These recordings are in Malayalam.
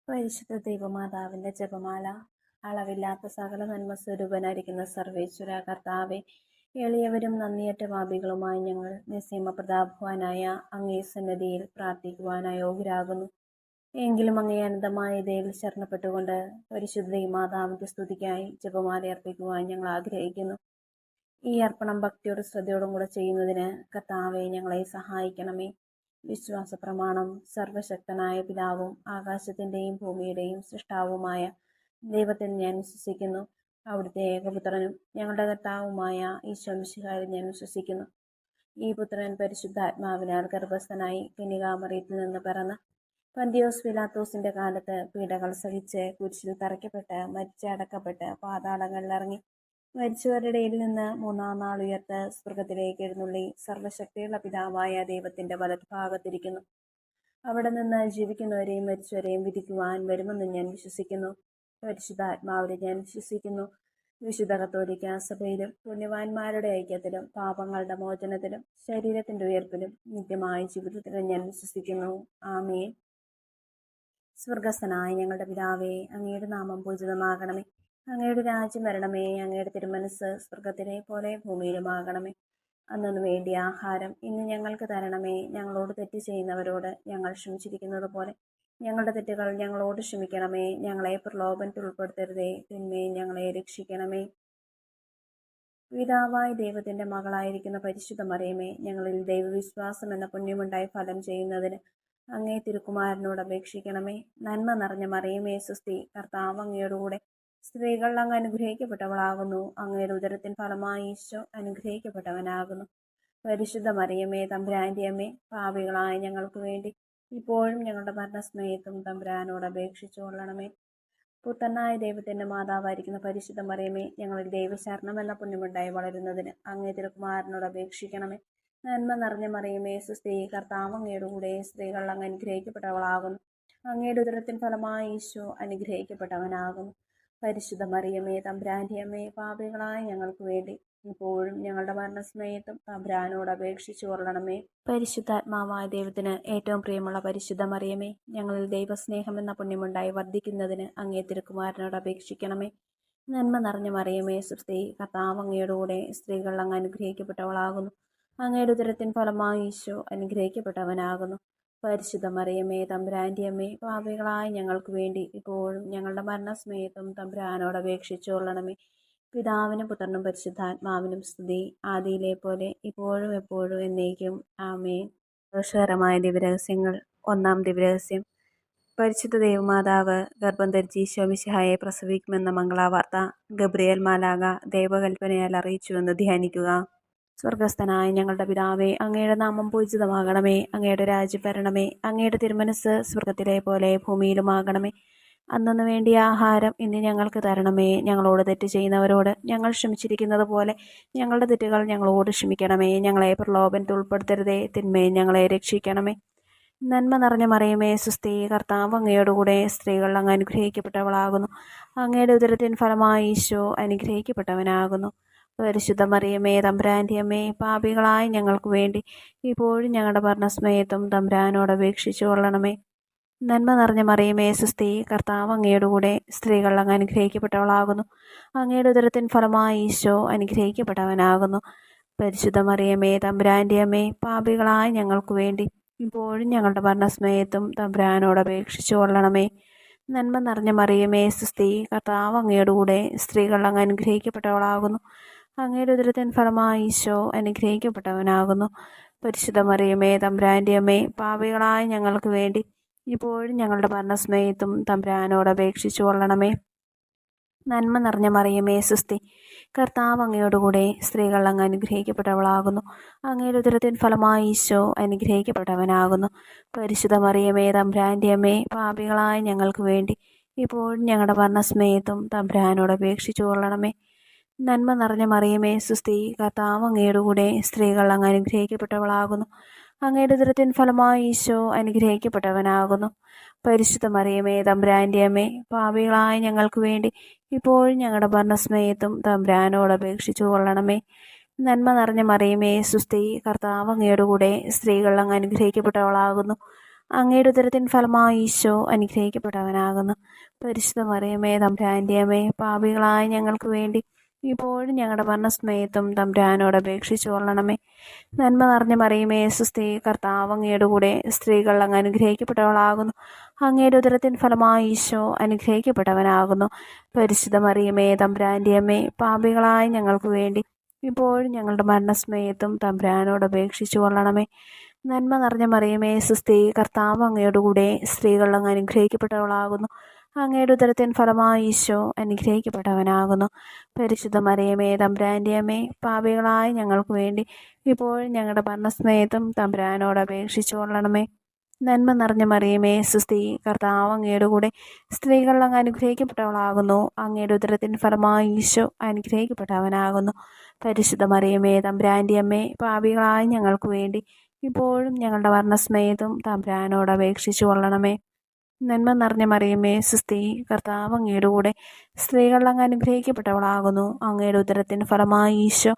പരിശുദ്ധ ദൈവമാതാവിന്റെ ജപമാല. അളവില്ലാത്ത സകല നന്മസ്വരൂപനായിരിക്കുന്ന സർവേശ്വര കർത്താവെ, എളിയവരും നന്ദിയറ്റ പാപികളുമായി ഞങ്ങൾ നിസ്സീമപ്രതാപവാനായ അങ്ങേ സന്നദ്ധിയിൽ പ്രാർത്ഥിക്കുവാൻ അയോഗ്യരാകുന്നു. എങ്കിലും അങ്ങേ അനന്തമായ ഇതയിൽ ശരണപ്പെട്ടുകൊണ്ട് പരിശുദ്ധ ദൈവമാതാവിന്റെ സ്തുതിക്കായി ജപമാല അർപ്പിക്കുവാൻ ഞങ്ങൾ ആഗ്രഹിക്കുന്നു. ഈ അർപ്പണം ഭക്തിയോടും ശ്രദ്ധയോടും കൂടെ ചെയ്യുന്നതിന് കർത്താവെ ഞങ്ങളെ സഹായിക്കണമേ. വിശ്വാസ പ്രമാണം. സർവശക്തനായ പിതാവും ആകാശത്തിൻ്റെയും ഭൂമിയുടെയും സൃഷ്ടാവുമായ ദൈവത്തിൽ ഞാൻ വിശ്വസിക്കുന്നു. അവിടുത്തെ ഏകപുത്രനും ഞങ്ങളുടെ കർത്താവുമായ ഈശോ മിശിഹായിൽ ഞാൻ വിശ്വസിക്കുന്നു. ഈ പുത്രൻ പരിശുദ്ധാത്മാവിനാൽ ഗർഭസ്ഥനായി കന്യകാമറിയത്തിൽ നിന്ന് പിറന്ന് പന്തിയോസ് പിലാത്തോസിന്റെ കാലത്ത് പീഡകൾ സഹിച്ച് കുരിശിൽ തറയ്ക്കപ്പെട്ട് മരിച്ചടക്കപ്പെട്ട് പാതാളങ്ങളിലിറങ്ങി മരിച്ചവരുടെ ഇടയിൽ നിന്ന് മൂന്നാം നാൾ ഉയർത്ത് സ്വർഗത്തിലേക്ക് എഴുന്നള്ളി സർവശക്തിയുള്ള പിതാവായ ദൈവത്തിന്റെ വലതുഭാഗത്തിരിക്കുന്നു. അവിടെ നിന്ന് ജീവിക്കുന്നവരെയും മരിച്ചവരെയും വിധിക്കുവാൻ വരുമെന്ന് ഞാൻ വിശ്വസിക്കുന്നു. പരിശുദ്ധാത്മാവിനെ ഞാൻ വിശ്വസിക്കുന്നു. വിശുദ്ധ കത്തോലിക്ക സഭയിലും പുണ്യവാന്മാരുടെ ഐക്യത്തിലും പാപങ്ങളുടെ മോചനത്തിലും ശരീരത്തിന്റെ ഉയർപ്പിലും നിത്യമായ ജീവിതത്തിലും ഞാൻ വിശ്വസിക്കുന്നു. ആമേൻ. സ്വർഗസ്ഥനായ ഞങ്ങളുടെ പിതാവേ, അങ്ങയുടെ നാമം പൂജിതമാകണമേ. അങ്ങയുടെ രാജ്യം വരണമേ. അങ്ങയുടെ തിരുമനസ് സ്വർഗത്തിലെ പോലെ ഭൂമിയിലുമാകണമേ. അന്നു വേണ്ടിയ ആഹാരം ഇന്ന് ഞങ്ങൾക്ക് തരണമേ. ഞങ്ങളോട് തെറ്റ് ചെയ്യുന്നവരോട് ഞങ്ങൾ ക്ഷമിച്ചിരിക്കുന്നത് പോലെ ഞങ്ങളുടെ തെറ്റുകൾ ഞങ്ങളോട് ക്ഷമിക്കണമേ. ഞങ്ങളെ പ്രലോഭനത്തിൽ ഉൾപ്പെടുത്തരുതേ, തിന്മയിൽ ഞങ്ങളെ രക്ഷിക്കണമേ. പിതാവായ ദൈവത്തിന്റെ മകളായിരിക്കുന്ന പരിശുദ്ധ മറിയമേ, ഞങ്ങളിൽ ദൈവവിശ്വാസം എന്ന പുണ്യമുണ്ടായി ഫലം ചെയ്യുന്നതിന് അങ്ങേ തിരുക്കുമാരനോട് അപേക്ഷിക്കണമേ. നന്മ നിറഞ്ഞ മറിയമേ സ്വസ്തി, കർത്താവ് അങ്ങയോടുകൂടെ സ്ത്രീകൾ അങ്ങ് അനുഗ്രഹിക്കപ്പെട്ടവളാകുന്നു. അങ്ങയുടെ ഉദരത്തിൻ ഫലമായി ഈശോ അനുഗ്രഹിക്കപ്പെട്ടവനാകുന്നു. പരിശുദ്ധ മറിയമേ തമ്പുരാന്റെ അമ്മേ, പാപികളായ ഞങ്ങൾക്ക് വേണ്ടി ഇപ്പോഴും ഞങ്ങളുടെ മരണസമയത്തും തമ്പുരാനോട് അപേക്ഷിച്ചു കൊള്ളണമേ. പുത്രനായ ദൈവത്തിന്റെ മാതാവായിരിക്കുന്ന പരിശുദ്ധ മറിയമേ, ഞങ്ങളിൽ ദൈവശരണം എന്ന പുണ്യമുണ്ടായി വളരുന്നതിന് അങ്ങേ തിരുക്കുമാരനോട് അപേക്ഷിക്കണമേ. നന്മ നിറഞ്ഞ മറിയമേ സ്വസ്തി, കർത്താവ് അങ്ങയുടെ കൂടെ സ്ത്രീകൾ അങ്ങ് അനുഗ്രഹിക്കപ്പെട്ടവളാകുന്നു. അങ്ങയുടെ ഉദരത്തിൻ ഫലമായി ഈശോ അനുഗ്രഹിക്കപ്പെട്ടവനാകുന്നു. പരിശുദ്ധ മറിയമേ തമ്പുരാന്റെ അമ്മേ, പാപികളായ ഞങ്ങൾക്ക് വേണ്ടി ഇപ്പോഴും ഞങ്ങളുടെ മരണസമയത്തും തമ്പുരാനോട് അപേക്ഷിച്ചു കൊള്ളണമേ. പരിശുദ്ധാത്മാവായ ദൈവത്തിന് ഏറ്റവും പ്രിയമുള്ള പരിശുദ്ധ മറിയമേ, ഞങ്ങളിൽ ദൈവസ്നേഹം എന്ന പുണ്യമുണ്ടായി വർദ്ധിക്കുന്നതിന് അങ്ങേ തിരുക്കുമാരനോട് അപേക്ഷിക്കണമേ. നന്മ നിറഞ്ഞ മറിയമേ സ്വസ്തി, കർത്താവ് അങ്ങയോടുകൂടെ സ്ത്രീകൾ അങ്ങ് അനുഗ്രഹിക്കപ്പെട്ടവളാകുന്നു. അങ്ങയുടെ ഉദരത്തിൻ ഫലമായി ഈശോ അനുഗ്രഹിക്കപ്പെട്ടവനാകുന്നു. പരിശുദ്ധ മറിയമേ തമ്പുരാന്റെ അമ്മേ, പാപികളായ ഞങ്ങൾക്ക് വേണ്ടി ഇപ്പോഴും ഞങ്ങളുടെ മരണസമയത്തും തമ്പുരാനോട് അപേക്ഷിച്ചു കൊള്ളണമേ. പിതാവിനും പുത്രനും പരിശുദ്ധാത്മാവിനും സ്തുതി, ആദിയിലെ പോലെ ഇപ്പോഴും എപ്പോഴും എന്നേക്കും. ആമേൻ. ദോഷകരമായ ദിവ്യരഹസ്യങ്ങൾ. ഒന്നാം ദിവ്യരഹസ്യം. പരിശുദ്ധ ദൈവമാതാവ് ഗർഭം ധരിച്ച് ഈശോ മിശിഹായെ പ്രസവിക്കുമെന്ന മംഗളവാർത്ത ഗബ്രിയേൽ മാലാഖ ദൈവകൽപ്പനയാൽ അറിയിച്ചുവെന്ന് ധ്യാനിക്കുക. സ്വർഗസ്ഥനായ ഞങ്ങളുടെ പിതാവേ, അങ്ങയുടെ നാമം പൂജിതമാകണമേ. അങ്ങയുടെ രാജ്യം വരണമേ. അങ്ങയുടെ തിരുമനസ് സ്വർഗത്തിലെ പോലെ ഭൂമിയിലുമാകണമേ. അന്നു വേണ്ടിയ ആഹാരം ഇന്ന് ഞങ്ങൾക്ക് തരണമേ. ഞങ്ങളോട് തെറ്റ് ചെയ്യുന്നവരോട് ഞങ്ങൾ ക്ഷമിച്ചിരിക്കുന്നത് പോലെ ഞങ്ങളുടെ തെറ്റുകൾ ഞങ്ങളോട് ക്ഷമിക്കണമേ. ഞങ്ങളെ പ്രലോഭനത്തിൽ ഉൾപ്പെടുത്തരുതേ, തിന്മയിൽ ഞങ്ങളെ രക്ഷിക്കണമേ. നന്മ നിറഞ്ഞ മറിയമേ സ്വസ്തി, കർത്താവ് അങ്ങയോടുകൂടെ സ്ത്രീകൾ അങ്ങ് അനുഗ്രഹിക്കപ്പെട്ടവളാകുന്നു. അങ്ങയുടെ ഉദരത്തിൻ ഫലമായി ഈശോ അനുഗ്രഹിക്കപ്പെട്ടവനാകുന്നു. പരിശുദ്ധ മറിയമേ തമ്പുരാന്റെ അമ്മേ, പാപികളായ ഞങ്ങൾക്ക് വേണ്ടി ഇപ്പോഴും ഞങ്ങളുടെ മരണസമയത്തും തമ്പുരാനോട് അപേക്ഷിച്ചു കൊള്ളണമേ. നന്മ നിറഞ്ഞ മറിയമേ സ്വസ്തി, കർത്താവ് അങ്ങയോടുകൂടെ സ്ത്രീകൾ അങ്ങ് അനുഗ്രഹിക്കപ്പെട്ടവളാകുന്നു. അങ്ങയുടെ ഉദരത്തിൻ ഫലമായി ഈശോ അനുഗ്രഹിക്കപ്പെട്ടവനാകുന്നു. പരിശുദ്ധ മറിയമേ തമ്പുരാന്റെ അമ്മേ, പാപികളായ ഞങ്ങൾക്ക് വേണ്ടി ഇപ്പോഴും ഞങ്ങളുടെ മരണസമയത്തും തമ്പുരാനോട് അപേക്ഷിച്ചു കൊള്ളണമേ. നന്മ നിറഞ്ഞ മറിയമേ സ്വസ്തി, കർത്താവ് അങ്ങയോടുകൂടെ സ്ത്രീകൾ അങ്ങ് അനുഗ്രഹിക്കപ്പെട്ടവളാകുന്നു. അങ്ങയുടെ ഉദരത്തിൻ ഫലമായി ഈശോ അനുഗ്രഹിക്കപ്പെട്ടവനാകുന്നു. പരിശുദ്ധ മറിയമേ തമ്പുരാന്റെ അമ്മേ, പാപികളായ ഞങ്ങൾക്ക് വേണ്ടി ഇപ്പോഴും ഞങ്ങളുടെ മരണസമയത്തും തമ്പുരാനോട് അപേക്ഷിച്ചു കൊള്ളണമേ. നന്മ നിറഞ്ഞ മറിയമേ സ്വസ്തി, കർത്താവ് അങ്ങയോടുകൂടെ സ്ത്രീകൾ അങ്ങ് അനുഗ്രഹിക്കപ്പെട്ടവളാകുന്നു. അങ്ങയുടെ ഉദരത്തിൻ ഫലമായി ഈശോ അനുഗ്രഹിക്കപ്പെട്ടവനാകുന്നു. പരിശുദ്ധ മറിയമേ തമ്പുരാന്റെ അമ്മേ, പാപികളായ ഞങ്ങൾക്ക് വേണ്ടി ഇപ്പോഴും ഞങ്ങളുടെ മരണസമയത്തും തമ്പുരാനോട് അപേക്ഷിച്ചു കൊള്ളണമേ. നന്മ നിറഞ്ഞ മറിയമേ സ്വസ്തി, കർത്താവ് അങ്ങയോടുകൂടെ സ്ത്രീകൾ അങ്ങ് അനുഗ്രഹിക്കപ്പെട്ടവളാകുന്നു. അങ്ങയുടെ ഉദരത്തിൻ ഫലമായി ഈശോ അനുഗ്രഹിക്കപ്പെട്ടവനാകുന്നു. പരിശുദ്ധ മറിയമേ തമ്പുരാന്റെ അമ്മേ, പാപികളായ ഞങ്ങൾക്ക് വേണ്ടി ഇപ്പോഴും ഞങ്ങളുടെ മരണസമയത്തും തമ്പുരാനോട് അപേക്ഷിച്ചു കൊള്ളണമേ. നന്മ നിറഞ്ഞ മറിയമേ സ്വസ്തി, കർത്താവ് അങ്ങയോടുകൂടെ സ്ത്രീകൾ അങ്ങ് അനുഗ്രഹിക്കപ്പെട്ടവളാകുന്നു. അങ്ങയുടെ ഉദരത്തിൻ ഫലമായി ഈശോ അനുഗ്രഹിക്കപ്പെട്ടവനാകുന്നു. പരിശുദ്ധ മറിയമേ തമ്പുരാൻ്റെ അമ്മേ, പാപികളായ ഞങ്ങൾക്ക് വേണ്ടി ഇപ്പോഴും ഞങ്ങളുടെ മരണസമയത്തും തമ്പുരാനോട് അപേക്ഷിച്ചു കൊള്ളണമേ. നന്മ നിറഞ്ഞ മറിയമേ സുസ്ഥി, കർത്താവ് അങ്ങയുടെ കൂടെ സ്ത്രീകൾ അങ്ങ് അനുഗ്രഹിക്കപ്പെട്ടവളാകുന്നു. അങ്ങയുടെ ഉദരത്തിൻ ഫലമായി ഈശോ അനുഗ്രഹിക്കപ്പെട്ടവനാകുന്നു. പരിശുദ്ധ മറിയമേ തമ്പുരാൻ്റെ അമ്മേ, പാപികളായ ഞങ്ങൾക്ക് വേണ്ടി ഇപ്പോഴും ഞങ്ങളുടെ മരണസമയത്തും തമ്പുരാനോട് അപേക്ഷിച്ചു കൊള്ളണമേ. നന്മ നിറഞ്ഞ മറിയമേ സുസ്ഥി, കർത്താവ് അങ്ങയുടെ കൂടെ സ്ത്രീകൾ അങ്ങ് അനുഗ്രഹിക്കപ്പെട്ടവളാകുന്നു. അങ്ങയുടെ ഉദരത്തിൻ ഫലമായി ഈശോ അനുഗ്രഹിക്കപ്പെട്ടവനാകുന്നു. പരിശുദ്ധ മറിയമേ തമ്പുരാൻ്റെ അമ്മേ, പാപികളായ ഞങ്ങൾക്ക് വേണ്ടി ഇപ്പോഴും ഞങ്ങളുടെ മരണസമയത്തും തമ്പുരാനോട് അപേക്ഷിച്ചു കൊള്ളണമേ. നന്മ നിറഞ്ഞ മറിയമേ സുസ്ഥി, കർത്താവ് അങ്ങയുടെ കൂടെ സ്ത്രീകൾ അങ്ങ് അനുഗ്രഹിക്കപ്പെട്ടവളാകുന്നു. അങ്ങയുടെ ഉദരത്തിൻ ഫലമായി ഈശോ അനുഗ്രഹിക്കപ്പെട്ടവനാകുന്നു. പരിശുദ്ധ മറിയമേ തമ്പുരാൻ്റെ അമ്മേ, പാപികളായ ഞങ്ങൾക്ക് വേണ്ടി ഇപ്പോഴും ഞങ്ങളുടെ മരണസമയത്തും തമ്പുരാനോട് അപേക്ഷിച്ചു കൊള്ളണമേ. നന്മ നിറഞ്ഞ മറിയമേ സുസ്ഥി, കർത്താവ് അങ്ങയുടെ കൂടെ സ്ത്രീകൾ അങ്ങ് അനുഗ്രഹിക്കപ്പെട്ടവളാകുന്നു. അങ്ങയുടെ ഉദരത്തിൻ ഫലമായി ഈശോ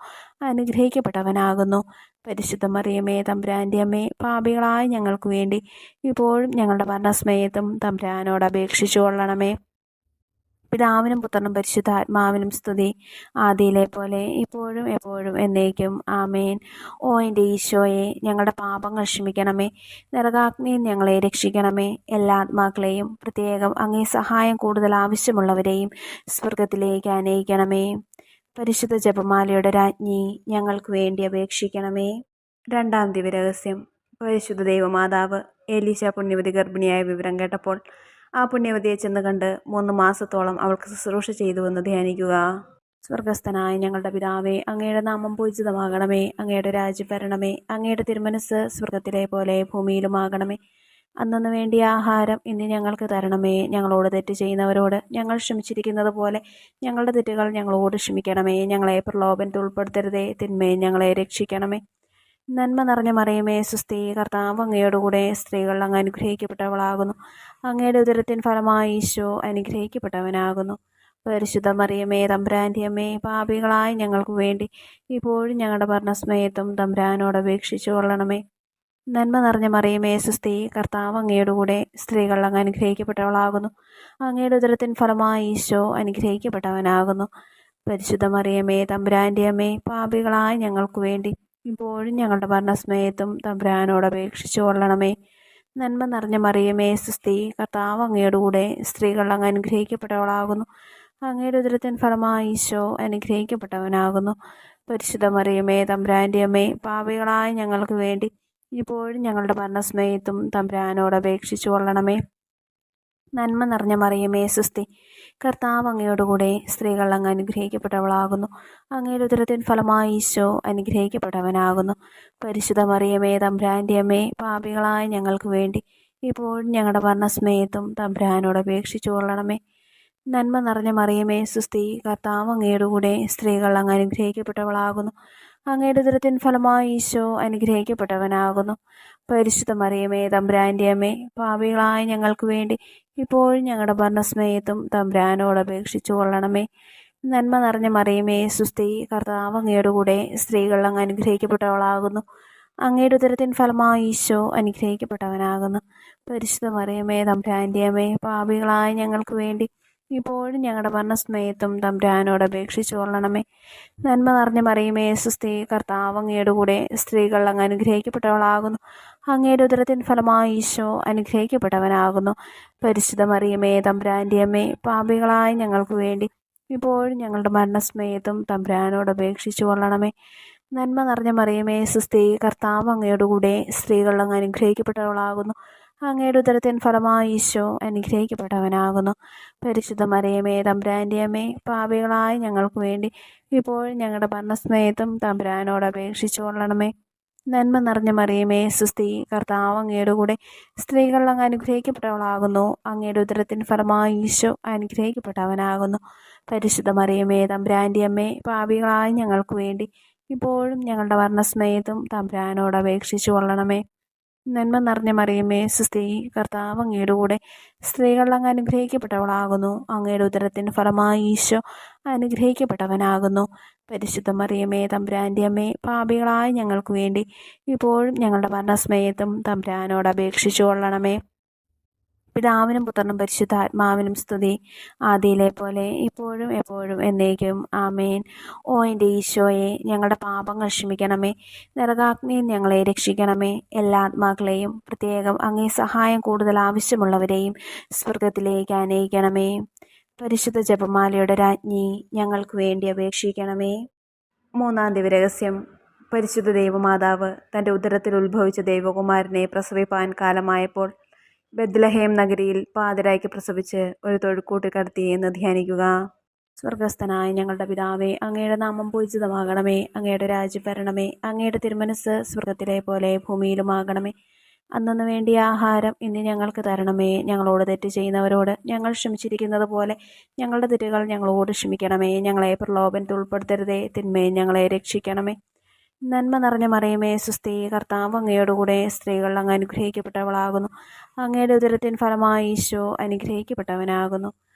അനുഗ്രഹിക്കപ്പെട്ടവനാകുന്നു. പരിശുദ്ധ മറിയമേ തമ്പുരാൻ്റെ അമ്മേ, പാപികളായ ഞങ്ങൾക്ക് വേണ്ടി ഇപ്പോഴും ഞങ്ങളുടെ മരണസമയത്തും തമ്പുരാനോട് അപേക്ഷിച്ചു കൊള്ളണമേ. പിതാവിനും പുത്രനും പരിശുദ്ധാത്മാവിനും സ്തുതി, ആദിയിലെ പോലെ ഇപ്പോഴും എപ്പോഴും എന്നേക്കും ആമേൻ. ഓ എൻ്റെ ഈശോയെ, ഞങ്ങളുടെ പാപങ്ങൾ ക്ഷമിക്കണമേ. നരകാഗ്നിയിൽ ഞങ്ങളെ രക്ഷിക്കണമേ. എല്ലാ ആത്മാക്കളെയും, പ്രത്യേകം അങ്ങേ സഹായം കൂടുതൽ ആവശ്യമുള്ളവരെയും സ്വർഗത്തിലേക്ക് അനയിക്കണമേ. പരിശുദ്ധ ജപമാലയുടെ രാജ്ഞി, ഞങ്ങൾക്ക് വേണ്ടി അപേക്ഷിക്കണമേ. രണ്ടാം ദിവ്യരഹസ്യം. പരിശുദ്ധ ദൈവമാതാവ് എലീശ പുണ്യവതി ഗർഭിണിയായ വിവരം കേട്ടപ്പോൾ ആ പുണ്യവതിയെ ചെന്ന് കണ്ട് 3 മാസത്തോളം അവൾക്ക് ശുശ്രൂഷ ചെയ്തുവെന്ന് ധ്യാനിക്കുക. സ്വർഗസ്ഥനായ ഞങ്ങളുടെ പിതാവേ, അങ്ങയുടെ നാമം പൂജിതമാകണമേ. അങ്ങയുടെ രാജ്യം വരണമേ. അങ്ങയുടെ തിരുമനസ് സ്വർഗത്തിലെ പോലെ ഭൂമിയിലുമാകണമേ. അന്നു വേണ്ടിയ ആഹാരം ഇന്ന് ഞങ്ങൾക്ക് തരണമേ. ഞങ്ങളോട് തെറ്റ് ചെയ്യുന്നവരോട് ഞങ്ങൾ ക്ഷമിച്ചിരിക്കുന്നത് പോലെ ഞങ്ങളുടെ തെറ്റുകൾ ഞങ്ങളോട് ക്ഷമിക്കണമേ. ഞങ്ങളെ പ്രലോഭനത്തിൽ ഉൾപ്പെടുത്തരുതേ, തിന്മയെ ഞങ്ങളെ രക്ഷിക്കണമേ. നന്മ നിറഞ്ഞ മറിയമേ സുസ്ഥി, കർത്താവ് അങ്ങയോടുകൂടെ സ്ത്രീകൾ അങ്ങ് അനുഗ്രഹിക്കപ്പെട്ടവളാകുന്നു. അങ്ങയുടെ ഉദരത്തിൻ ഫലമായി ഈശോ അനുഗ്രഹിക്കപ്പെട്ടവനാകുന്നു. പരിശുദ്ധ മറിയമേ തമ്പുരാൻ്റെ അമ്മേ, പാപികളായ ഞങ്ങൾക്ക് വേണ്ടി ഇപ്പോഴും ഞങ്ങളുടെ മരണസമയത്തും തമ്പുരാനോട് അപേക്ഷിച്ചു കൊള്ളണമേ. നന്മ നിറഞ്ഞ മറിയമേ സുസ്ഥി, കർത്താവ് അങ്ങയോടുകൂടെ സ്ത്രീകൾ അങ്ങ് അനുഗ്രഹിക്കപ്പെട്ടവളാകുന്നു. അങ്ങയുടെ ഉദരത്തിൻ ഫലമായി ഈശോ അനുഗ്രഹിക്കപ്പെട്ടവനാകുന്നു. പരിശുദ്ധ മറിയമേ തമ്പുരാൻ്റെ അമ്മേ, പാപികളായ ഞങ്ങൾക്ക് വേണ്ടി ഇപ്പോഴും ഞങ്ങളുടെ മരണസമയത്തും തമ്പുരാനോട് അപേക്ഷിച്ചു കൊള്ളണമേ. നന്മ നിറഞ്ഞ മറിയമേ സുസ്ഥി, കർത്താവ് അങ്ങയോടുകൂടെ സ്ത്രീകൾ അങ്ങ് അനുഗ്രഹിക്കപ്പെട്ടവളാകുന്നു. അങ്ങയുടെ ഉദരത്തിൻ ഫലമായി ഈശോ അനുഗ്രഹിക്കപ്പെട്ടവനാകുന്നു. പരിശുദ്ധ മറിയമേ തമ്പുരാൻ്റെ അമ്മേ, പാപികളായ ഞങ്ങൾക്ക് വേണ്ടി ഇപ്പോഴും ഞങ്ങളുടെ മരണസമയത്തും തമ്പുരാനോട് അപേക്ഷിച്ചു കൊള്ളണമേ. നന്മ നിറഞ്ഞ മറിയമേ സുസ്ഥി, കർത്താവ് അങ്ങയോടുകൂടെ സ്ത്രീകൾ അങ്ങ് അനുഗ്രഹിക്കപ്പെട്ടവളാകുന്നു. അങ്ങയുടെ ഉദരത്തിൻ ഫലമായി ഈശോ അനുഗ്രഹിക്കപ്പെട്ടവനാകുന്നു. പരിശുദ്ധ മറിയമേ തമ്പുരാൻ്റെ അമ്മേ, പാപികളായ ഞങ്ങൾക്ക് വേണ്ടി ഇപ്പോഴും ഞങ്ങളുടെ മരണസമയത്തും തമ്പുരാനോട് അപേക്ഷിച്ചു കൊള്ളണമേ. നന്മ നിറഞ്ഞ മറിയമേ സുസ്ഥി, കർത്താവ് അങ്ങയോടുകൂടെ സ്ത്രീകൾ അങ്ങ് അനുഗ്രഹിക്കപ്പെട്ടവളാകുന്നു. അങ്ങയുടെ ഉദരത്തിൻ ഫലമായി ഈശോ അനുഗ്രഹിക്കപ്പെട്ടവനാകുന്നു. പരിശുദ്ധ മറിയമേ തമ്പുരാൻ്റെ അമ്മേ, പാപികളായ ഞങ്ങൾക്ക് വേണ്ടി ഇപ്പോഴും ഞങ്ങളുടെ മരണസമയത്തും തമ്പുരാനോട് അപേക്ഷിച്ചു കൊള്ളണമേ. നന്മ നിറഞ്ഞ മറിയമേ സുസ്ഥി, കർത്താവ് അങ്ങയോടുകൂടെ സ്ത്രീകൾ അങ്ങ് അനുഗ്രഹിക്കപ്പെട്ടവളാകുന്നു. അങ്ങയുടെ ഉദരത്തിൻ ഫലമായി ഈശോ അനുഗ്രഹിക്കപ്പെട്ടവനാകുന്നു. പരിശുദ്ധ മറിയമേ തമ്പുരാൻ്റെ അമ്മേ, പാപികളായ ഞങ്ങൾക്ക് വേണ്ടി ഇപ്പോഴും ഞങ്ങളുടെ മരണസമയത്തും തമ്പുരാനോട് അപേക്ഷിച്ചു കൊള്ളണമേ. നന്മ നിറഞ്ഞ മറിയമേ സുസ്ഥി, കർത്താവ് അങ്ങയോടുകൂടെ സ്ത്രീകൾ അങ്ങ് അനുഗ്രഹിക്കപ്പെട്ടവളാകുന്നു. അങ്ങയുടെ ഉദരത്തിൻ ഫലമായി ഈശോ അനുഗ്രഹിക്കപ്പെട്ടവനാകുന്നു. പരിശുദ്ധ മറിയമേ തമ്പുരാൻ്റെ അമ്മേ, പാപികളായ ഞങ്ങൾക്ക് വേണ്ടി ഇപ്പോഴും ഞങ്ങളുടെ മരണസമയത്തും തമ്പുരാനോട് അപേക്ഷിച്ചു കൊള്ളണമേ. നന്മ നിറഞ്ഞ മറിയമേ സുസ്ഥി, കർത്താവ് അങ്ങയോടുകൂടെ സ്ത്രീകൾ അങ്ങ് അനുഗ്രഹിക്കപ്പെട്ടവളാകുന്നു. അങ്ങയുടെ ഉദരത്തിൻ ഫലമായി ഈശോ അനുഗ്രഹിക്കപ്പെട്ടവനാകുന്നു. പരിശുദ്ധ മറിയമേ തമ്പുരാൻ്റെ അമ്മേ, പാപികളായ ഞങ്ങൾക്ക് വേണ്ടി ഇപ്പോഴും ഞങ്ങളുടെ മരണസമയത്തും തമ്പുരാനോട് അപേക്ഷിച്ചു കൊള്ളണമേ. നന്മ നിറഞ്ഞ മറിയമേ സുസ്ഥി, കർത്താവ് അങ്ങയോടുകൂടെ സ്ത്രീകൾ അങ്ങ് അനുഗ്രഹിക്കപ്പെട്ടവളാകുന്നു. അങ്ങയുടെ ഉദരത്തിൻ ഫലമായി ഈശോ അനുഗ്രഹിക്കപ്പെട്ടവനാകുന്നു. പരിശുദ്ധ മറിയമേ തമ്പുരാൻ്റെ അമ്മേ, പാപികളായ ഞങ്ങൾക്ക് വേണ്ടി ഇപ്പോഴും ഞങ്ങളുടെ മരണസമയത്തും തമ്പുരാനോട് അപേക്ഷിച്ചു കൊള്ളണമേ. നന്മ നിറഞ്ഞ മറിയമേ സുസ്ഥി, കർത്താവ് അങ്ങയുടെ കൂടെ സ്ത്രീകൾ അങ്ങ് അനുഗ്രഹിക്കപ്പെട്ടവളാകുന്നു. അങ്ങയുടെ ഉദരത്തിൻ ഫലമായി ഈശോ അനുഗ്രഹിക്കപ്പെട്ടവനാകുന്നു. പരിശുദ്ധ മറിയമേ തമ്പുരാൻ്റെ അമ്മേ, പാപികളായ ഞങ്ങൾക്ക് വേണ്ടി ഇപ്പോഴും ഞങ്ങളുടെ മരണസമയത്തും തമ്പുരാനോട് അപേക്ഷിച്ചു കൊള്ളണമേ. പിതാവിനും പുത്രനും പരിശുദ്ധാത്മാവിനും സ്തുതി, ആദിയിലെ പോലെ ഇപ്പോഴും എപ്പോഴും എന്നേക്കും ആമേൻ. ഓ എൻ്റെ ഈശോയെ, ഞങ്ങളുടെ പാപങ്ങൾ ക്ഷമിക്കണമേ. നരകാഗ്നിയിൽ ഞങ്ങളെ രക്ഷിക്കണമേ. എല്ലാ ആത്മാക്കളെയും, പ്രത്യേകം അങ്ങേ സഹായം കൂടുതൽ ആവശ്യമുള്ളവരെയും സ്വർഗത്തിലേക്ക് ആനയിക്കണമേ. പരിശുദ്ധ ജപമാലയുടെ രാജ്ഞി, ഞങ്ങൾക്ക് വേണ്ടി അപേക്ഷിക്കണമേ. മൂന്നാം ദിവരഹസ്യം. പരിശുദ്ധ ദൈവമാതാവ് തൻ്റെ ഉദരത്തിൽ ഉത്ഭവിച്ച ദൈവകുമാരനെ പ്രസവിപ്പാൻ കാലമായപ്പോൾ ബെത്ലഹേം നഗരിയിൽ പാതിരായ്ക്ക് പ്രസവിച്ച് ഒരു തൊഴുക്കൂട്ട് കടത്തിയെന്ന് ധ്യാനിക്കുക. സ്വർഗസ്ഥനായ ഞങ്ങളുടെ പിതാവേ, അങ്ങയുടെ നാമം പൂജിതമാകണമേ. അങ്ങയുടെ രാജ്യം വരണമേ. അങ്ങയുടെ തിരുമനസ് സ്വർഗത്തിലെ പോലെ ഭൂമിയിലുമാകണമേ. അന്നന്ന് വേണ്ടിയ ആഹാരം ഇന്ന് ഞങ്ങൾക്ക് തരണമേ. ഞങ്ങളോട് തെറ്റ് ചെയ്യുന്നവരോട് ഞങ്ങൾ ക്ഷമിച്ചിരിക്കുന്നത് പോലെ ഞങ്ങളുടെ തെറ്റുകൾ ഞങ്ങളോട് ക്ഷമിക്കണമേ. ഞങ്ങളെ പ്രലോഭനത്തിൽ ഉൾപ്പെടുത്തരുതേ, തിന്മയെ ഞങ്ങളെ രക്ഷിക്കണമേ. നന്മ നിറഞ്ഞ മറിയമേ സുസ്ഥി, കർത്താവ് അങ്ങയോടുകൂടെ സ്ത്രീകൾ അങ്ങ് അനുഗ്രഹിക്കപ്പെട്ടവളാകുന്നു. അങ്ങയുടെ ഉദരത്തിൻ ഫലമായി ഈശോ അനുഗ്രഹിക്കപ്പെട്ടവനാകുന്നു.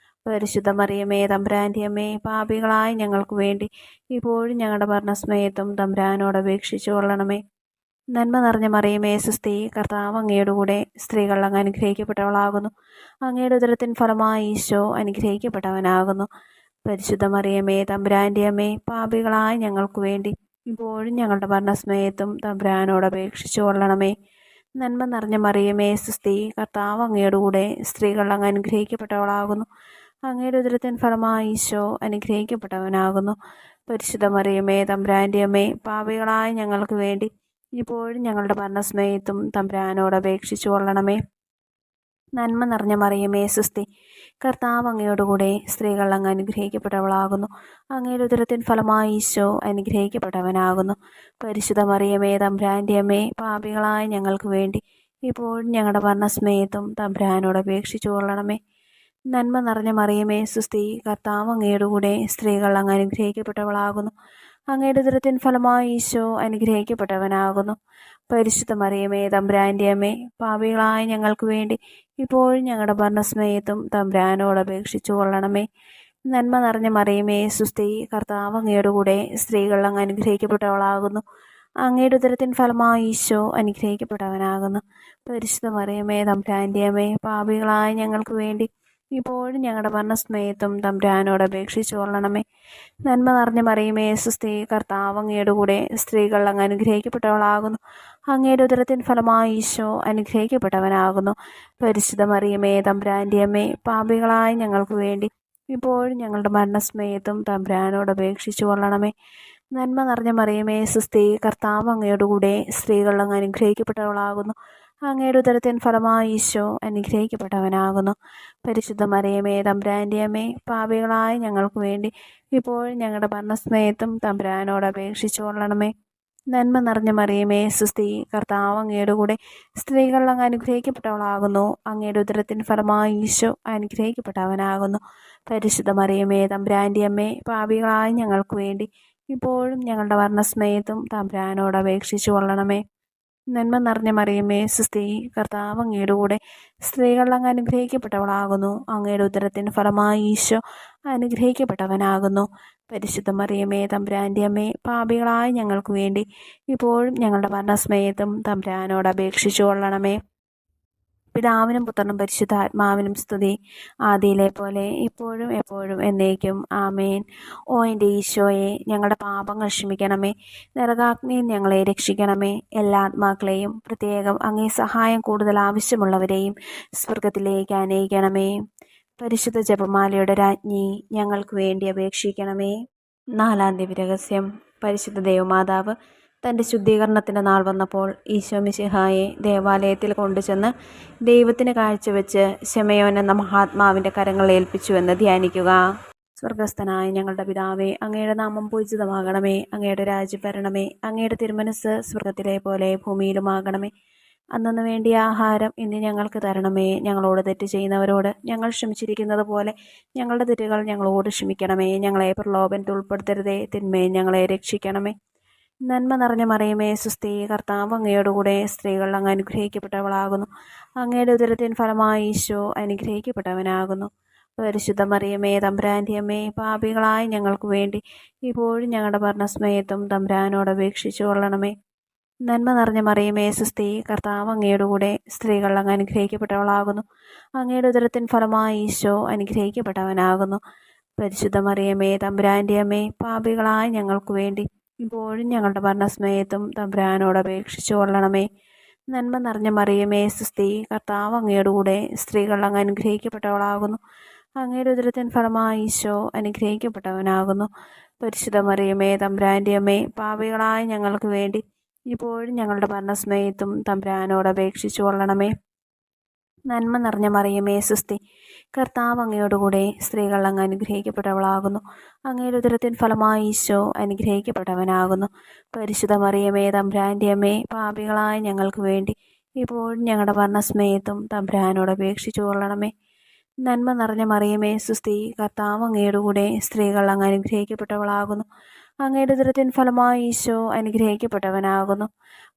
പരിശുദ്ധ മറിയമേ തമ്പുരാൻ്റെ അമ്മേ, പാപികളായ ഞങ്ങൾക്ക് വേണ്ടി ഇപ്പോഴും ഞങ്ങളുടെ മരണസമയത്തും തമ്പുരാനോട് അപേക്ഷിച്ചു കൊള്ളണമേ. നന്മ നിറഞ്ഞ മറിയമേ സുസ്ഥി, കർത്താവ് അങ്ങയോടുകൂടെ സ്ത്രീകൾ അങ്ങ് അനുഗ്രഹിക്കപ്പെട്ടവളാകുന്നു. അങ്ങയുടെ ഉദരത്തിൻ ഫലമായി ഈശോ അനുഗ്രഹിക്കപ്പെട്ടവനാകുന്നു. പരിശുദ്ധ മറിയമേ തമ്പുരാൻ്റെ അമ്മേ, പാപികളായ ഞങ്ങൾക്ക് വേണ്ടി ഇപ്പോഴും ഞങ്ങളുടെ മരണസമയത്തും തമ്പുരാനോട് അപേക്ഷിച്ചു കൊള്ളണമേ. നന്മ നിറഞ്ഞ മറിയമേ സുസ്ഥി, കർത്താവ് അങ്ങയോടുകൂടെ സ്ത്രീകൾ അങ്ങ് അനുഗ്രഹിക്കപ്പെട്ടവളാകുന്നു. അങ്ങയുടെ ഉദരത്തിൻ ഫലമായി ഈശോ അനുഗ്രഹിക്കപ്പെട്ടവനാകുന്നു. പരിശുദ്ധ മറിയമേ തമ്പുരാൻ്റെ അമ്മേ, പാപികളായ ഞങ്ങൾക്ക് വേണ്ടി ഇപ്പോഴും ഞങ്ങളുടെ മരണസമയത്തും തമ്പുരാനോട് അപേക്ഷിച്ചു കൊള്ളണമേ. നന്മ നിറഞ്ഞ മറിയമേ സുസ്ഥി, കർത്താവ് അങ്ങയോടുകൂടെ സ്ത്രീകൾ അങ്ങ് അനുഗ്രഹിക്കപ്പെട്ടവളാകുന്നു. അങ്ങയുടെ ഉദരത്തിൻ ഫലമായി ഈശോ അനുഗ്രഹിക്കപ്പെട്ടവനാകുന്നു. പരിശുദ്ധ മറിയമേ തമ്പുരാൻ്റെ അമ്മേ, പാപികളായ ഞങ്ങൾക്ക് വേണ്ടി ഇപ്പോഴും ഞങ്ങളുടെ മരണസമയത്തും തമ്പുരാനോട് അപേക്ഷിച്ചു കൊള്ളണമേ. നന്മ നിറഞ്ഞ മറിയമേ സുസ്ഥി, കർത്താവ് അങ്ങയോടുകൂടെ സ്ത്രീകൾ അങ്ങ് അനുഗ്രഹിക്കപ്പെട്ടവളാകുന്നു. അങ്ങയുടെ ഉദരത്തിൻ ഫലമായി ഈശോ അനുഗ്രഹിക്കപ്പെട്ടവനാകുന്നു. പരിശുദ്ധ മറിയമേ തമ്പുരാൻ്റെ അമ്മേ, പാപികളായ ഞങ്ങൾക്ക് വേണ്ടി ഇപ്പോഴും ഞങ്ങളുടെ മരണസമയത്തും തമ്പുരാനോട് അപേക്ഷിച്ചു കൊള്ളണമേ. നന്മ നിറഞ്ഞ മറിയമേ സുസ്ഥി, കർത്താവ് അങ്ങയോടുകൂടെ സ്ത്രീകൾ അങ്ങ് അനുഗ്രഹിക്കപ്പെട്ടവളാകുന്നു. അങ്ങയുടെ ഉദരത്തിൻ ഫലമായി ഈശോ അനുഗ്രഹിക്കപ്പെട്ടവനാകുന്നു. പരിശുദ്ധ മറിയമേ തമ്പുരാൻ്റെ അമ്മേ, പാപികളായ ഞങ്ങൾക്ക് വേണ്ടി ഇപ്പോഴും ഞങ്ങളുടെ മരണസമയത്തും തമ്പുരാനോട് അപേക്ഷിച്ചു കൊള്ളണമേ. നന്മ നിറഞ്ഞ മറിയമേ സുസ്ഥി, കർത്താവ് അങ്ങയോടുകൂടെ സ്ത്രീകൾ അങ്ങ് അനുഗ്രഹിക്കപ്പെട്ടവളാകുന്നു. അങ്ങയുടെ ഉദരത്തിൻ ഫലമായി ഈശോ അനുഗ്രഹിക്കപ്പെട്ടവനാകുന്നു. പരിശുദ്ധ മറിയമേ തമ്പുരാൻ്റെ അമ്മേ, പാപികളായ ഞങ്ങൾക്ക് വേണ്ടി ഇപ്പോഴും ഞങ്ങളുടെ മരണസമയത്തും തമ്പുരാനോട് അപേക്ഷിച്ചു കൊള്ളണമേ. നന്മ നിറഞ്ഞ മറിയമേ സുസ്ഥി, കർത്താവ് അങ്ങയോടുകൂടെ സ്ത്രീകൾ അങ്ങ് അനുഗ്രഹിക്കപ്പെട്ടവളാകുന്നു. അങ്ങയുടെ ഉദരത്തിൻ ഫലമായി ഈശോ അനുഗ്രഹിക്കപ്പെട്ടവനാകുന്നു. പരിശുദ്ധ മറിയമേ തമ്പുരാൻ്റെ അമ്മേ, പാപികളായ ഞങ്ങൾക്ക് വേണ്ടി ഇപ്പോഴും ഞങ്ങളുടെ മരണസമയത്തും തമ്പുരാനോട് അപേക്ഷിച്ചു കൊള്ളണമേ. നന്മ നിറഞ്ഞ മറിയമേ സുസ്ഥി, കർത്താവ് അങ്ങയോടുകൂടെ സ്ത്രീകൾ അങ്ങ് അനുഗ്രഹിക്കപ്പെട്ടവളാകുന്നു. അങ്ങയുടെ ഉദരത്തിൻ ഫലമായി ഈശോ അനുഗ്രഹിക്കപ്പെട്ടവനാകുന്നു. പരിശുദ്ധ മറിയമേ തമ്പുരാൻ്റെ അമ്മേ, പാപികളായ ഞങ്ങൾക്ക് വേണ്ടി ഇപ്പോഴും ഞങ്ങളുടെ മരണസമയത്തും തമ്പുരാനോട് അപേക്ഷിച്ചു കൊള്ളണമേ. നന്മ നിറഞ്ഞ മറിയമേ സുസ്ഥി, കർത്താവ് അങ്ങയോടുകൂടെ സ്ത്രീകൾ അങ്ങ് അനുഗ്രഹിക്കപ്പെട്ടവളാകുന്നു. അങ്ങയുടെ ഉദരത്തിൻ ഫലമായി ഈശോ അനുഗ്രഹിക്കപ്പെട്ടവനാകുന്നു. പരിശുദ്ധ മറിയമേ തമ്പുരാൻ്റെ അമ്മേ, പാപികളായ ഞങ്ങൾക്ക് വേണ്ടി ഇപ്പോഴും ഞങ്ങളുടെ മരണസമയത്തും തമ്പുരാനോട് അപേക്ഷിച്ചു കൊള്ളണമേ. പിതാവിനും പുത്രനും പരിശുദ്ധാത്മാവിനും സ്തുതി, ആദിയിലെ പോലെ ഇപ്പോഴും എപ്പോഴും എന്നേക്കും ആമേൻ. ഓ എൻ്റെ ഈശോയെ, ഞങ്ങളുടെ പാപങ്ങൾ ക്ഷമിക്കണമേ. നരകാഗ്നിയിൽ ഞങ്ങളെ രക്ഷിക്കണമേ. എല്ലാ ആത്മാക്കളെയും, പ്രത്യേകം അങ്ങേ സഹായം കൂടുതൽ ആവശ്യമുള്ളവരെയും സ്വർഗത്തിലേക്ക് ആനയിക്കണമേ. പരിശുദ്ധ ജപമാലയുടെ രാജ്ഞി, ഞങ്ങൾക്ക് വേണ്ടി അപേക്ഷിക്കണമേ. നാലാം ദിവ്യരഹസ്യം. പരിശുദ്ധ ദൈവമാതാവ് തൻ്റെ ശുദ്ധീകരണത്തിൻ്റെ നാൾ വന്നപ്പോൾ ഈശോ മിശിഹായെ ദേവാലയത്തിൽ കൊണ്ടുചെന്ന് ദൈവത്തിന് കാഴ്ചവെച്ച് ശമയോൻ എന്ന മഹാത്മാവിൻ്റെ കരങ്ങൾ ഏൽപ്പിച്ചുവെന്ന് ധ്യാനിക്കുക. സ്വർഗസ്ഥനായ ഞങ്ങളുടെ പിതാവേ, അങ്ങയുടെ നാമം പൂജിതമാകണമേ. അങ്ങയുടെ രാജ്യം വരണമേ. അങ്ങയുടെ തിരുമനസ് സ്വർഗത്തിലെ പോലെ ഭൂമിയിലുമാകണമേ. അന്നന്ന് വേണ്ടിയ ആഹാരം ഇന്ന് ഞങ്ങൾക്ക് തരണമേ. ഞങ്ങളോട് തെറ്റ് ചെയ്യുന്നവരോട് ഞങ്ങൾ ക്ഷമിച്ചിരിക്കുന്നത് പോലെ ഞങ്ങളുടെ തെറ്റുകൾ ഞങ്ങളോട് ക്ഷമിക്കണമേ. ഞങ്ങളെ പ്രലോഭനത്തിൽ ഉൾപ്പെടുത്തരുതേ, തിന്മയെ ഞങ്ങളെ രക്ഷിക്കണമേ. നന്മ നിറഞ്ഞ മറിയമേ സുസ്ഥി, കർത്താവ് അങ്ങയോടുകൂടെ സ്ത്രീകൾ അങ്ങ് അനുഗ്രഹിക്കപ്പെട്ടവളാകുന്നു. അങ്ങയുടെ ഉദരത്തിൻ ഫലമായി ഈശോ അനുഗ്രഹിക്കപ്പെട്ടവനാകുന്നു. പരിശുദ്ധ മറിയമേ തമ്പുരാൻ്റെ അമ്മേ, പാപികളായ ഞങ്ങൾക്ക് വേണ്ടി ഇപ്പോഴും ഞങ്ങളുടെ മരണസമയത്തും തമ്പുരാനോട് അപേക്ഷിച്ചു കൊള്ളണമേ. നന്മ നിറഞ്ഞ മറിയമേ സുസ്ഥി, കർത്താവ് അങ്ങയോടുകൂടെ സ്ത്രീകൾ അങ്ങ് അനുഗ്രഹിക്കപ്പെട്ടവളാകുന്നു. അങ്ങയുടെ ഉദരത്തിൻ ഫലമായി ഈശോ അനുഗ്രഹിക്കപ്പെട്ടവനാകുന്നു. പരിശുദ്ധ മറിയമേ തമ്പുരാൻ്റെ അമ്മേ, പാപികളായ ഞങ്ങൾക്ക് വേണ്ടി ഇപ്പോഴും ഞങ്ങളുടെ മരണസമയത്തും തമ്പുരാനോട് അപേക്ഷിച്ചു കൊള്ളണമേ. നന്മ നിറഞ്ഞ മറിയമേ സുസ്ഥി, കർത്താവ് അങ്ങയോടുകൂടെ സ്ത്രീകൾ അങ്ങ് അനുഗ്രഹിക്കപ്പെട്ടവളാകുന്നു. അങ്ങയുടെ ഉദരത്തിൻ ഫലമായി ഈശോ അനുഗ്രഹിക്കപ്പെട്ടവനാകുന്നു. പരിശുദ്ധ മറിയമേ തമ്പുരാൻ്റെ അമ്മേ, പാപികളായ ഞങ്ങൾക്ക് വേണ്ടി ഇപ്പോഴും ഞങ്ങളുടെ മരണസമയത്തും തമ്പുരാനോട് അപേക്ഷിച്ചു കൊള്ളണമേ. നന്മ നിറഞ്ഞ മറിയമേ സുസ്ഥി, കർത്താവ് അങ്ങയോടുകൂടെ സ്ത്രീകൾ അങ്ങ് അനുഗ്രഹിക്കപ്പെട്ടവളാകുന്നു. അങ്ങയുടെ ഉദരത്തിൻ ഫലമായി ഈശോ അനുഗ്രഹിക്കപ്പെട്ടവനാകുന്നു. പരിശുദ്ധ മറിയമേ തമ്പുരാൻ്റെ അമ്മേ, പാപികളായ ഞങ്ങൾക്ക് വേണ്ടി ഇപ്പോഴും ഞങ്ങളുടെ മരണസമയത്തും തമ്പുരാനോട് അപേക്ഷിച്ചു കൊള്ളണമേ. നന്മ നിറഞ്ഞ മറിയമേ സുസ്ഥി, കർത്താവ് അങ്ങയോടുകൂടെ സ്ത്രീകൾ അങ്ങ് അനുഗ്രഹിക്കപ്പെട്ടവളാകുന്നു. അങ്ങയുടെ ഉദരത്തിൻ ഫലമായി ഈശോ അനുഗ്രഹിക്കപ്പെട്ടവനാകുന്നു.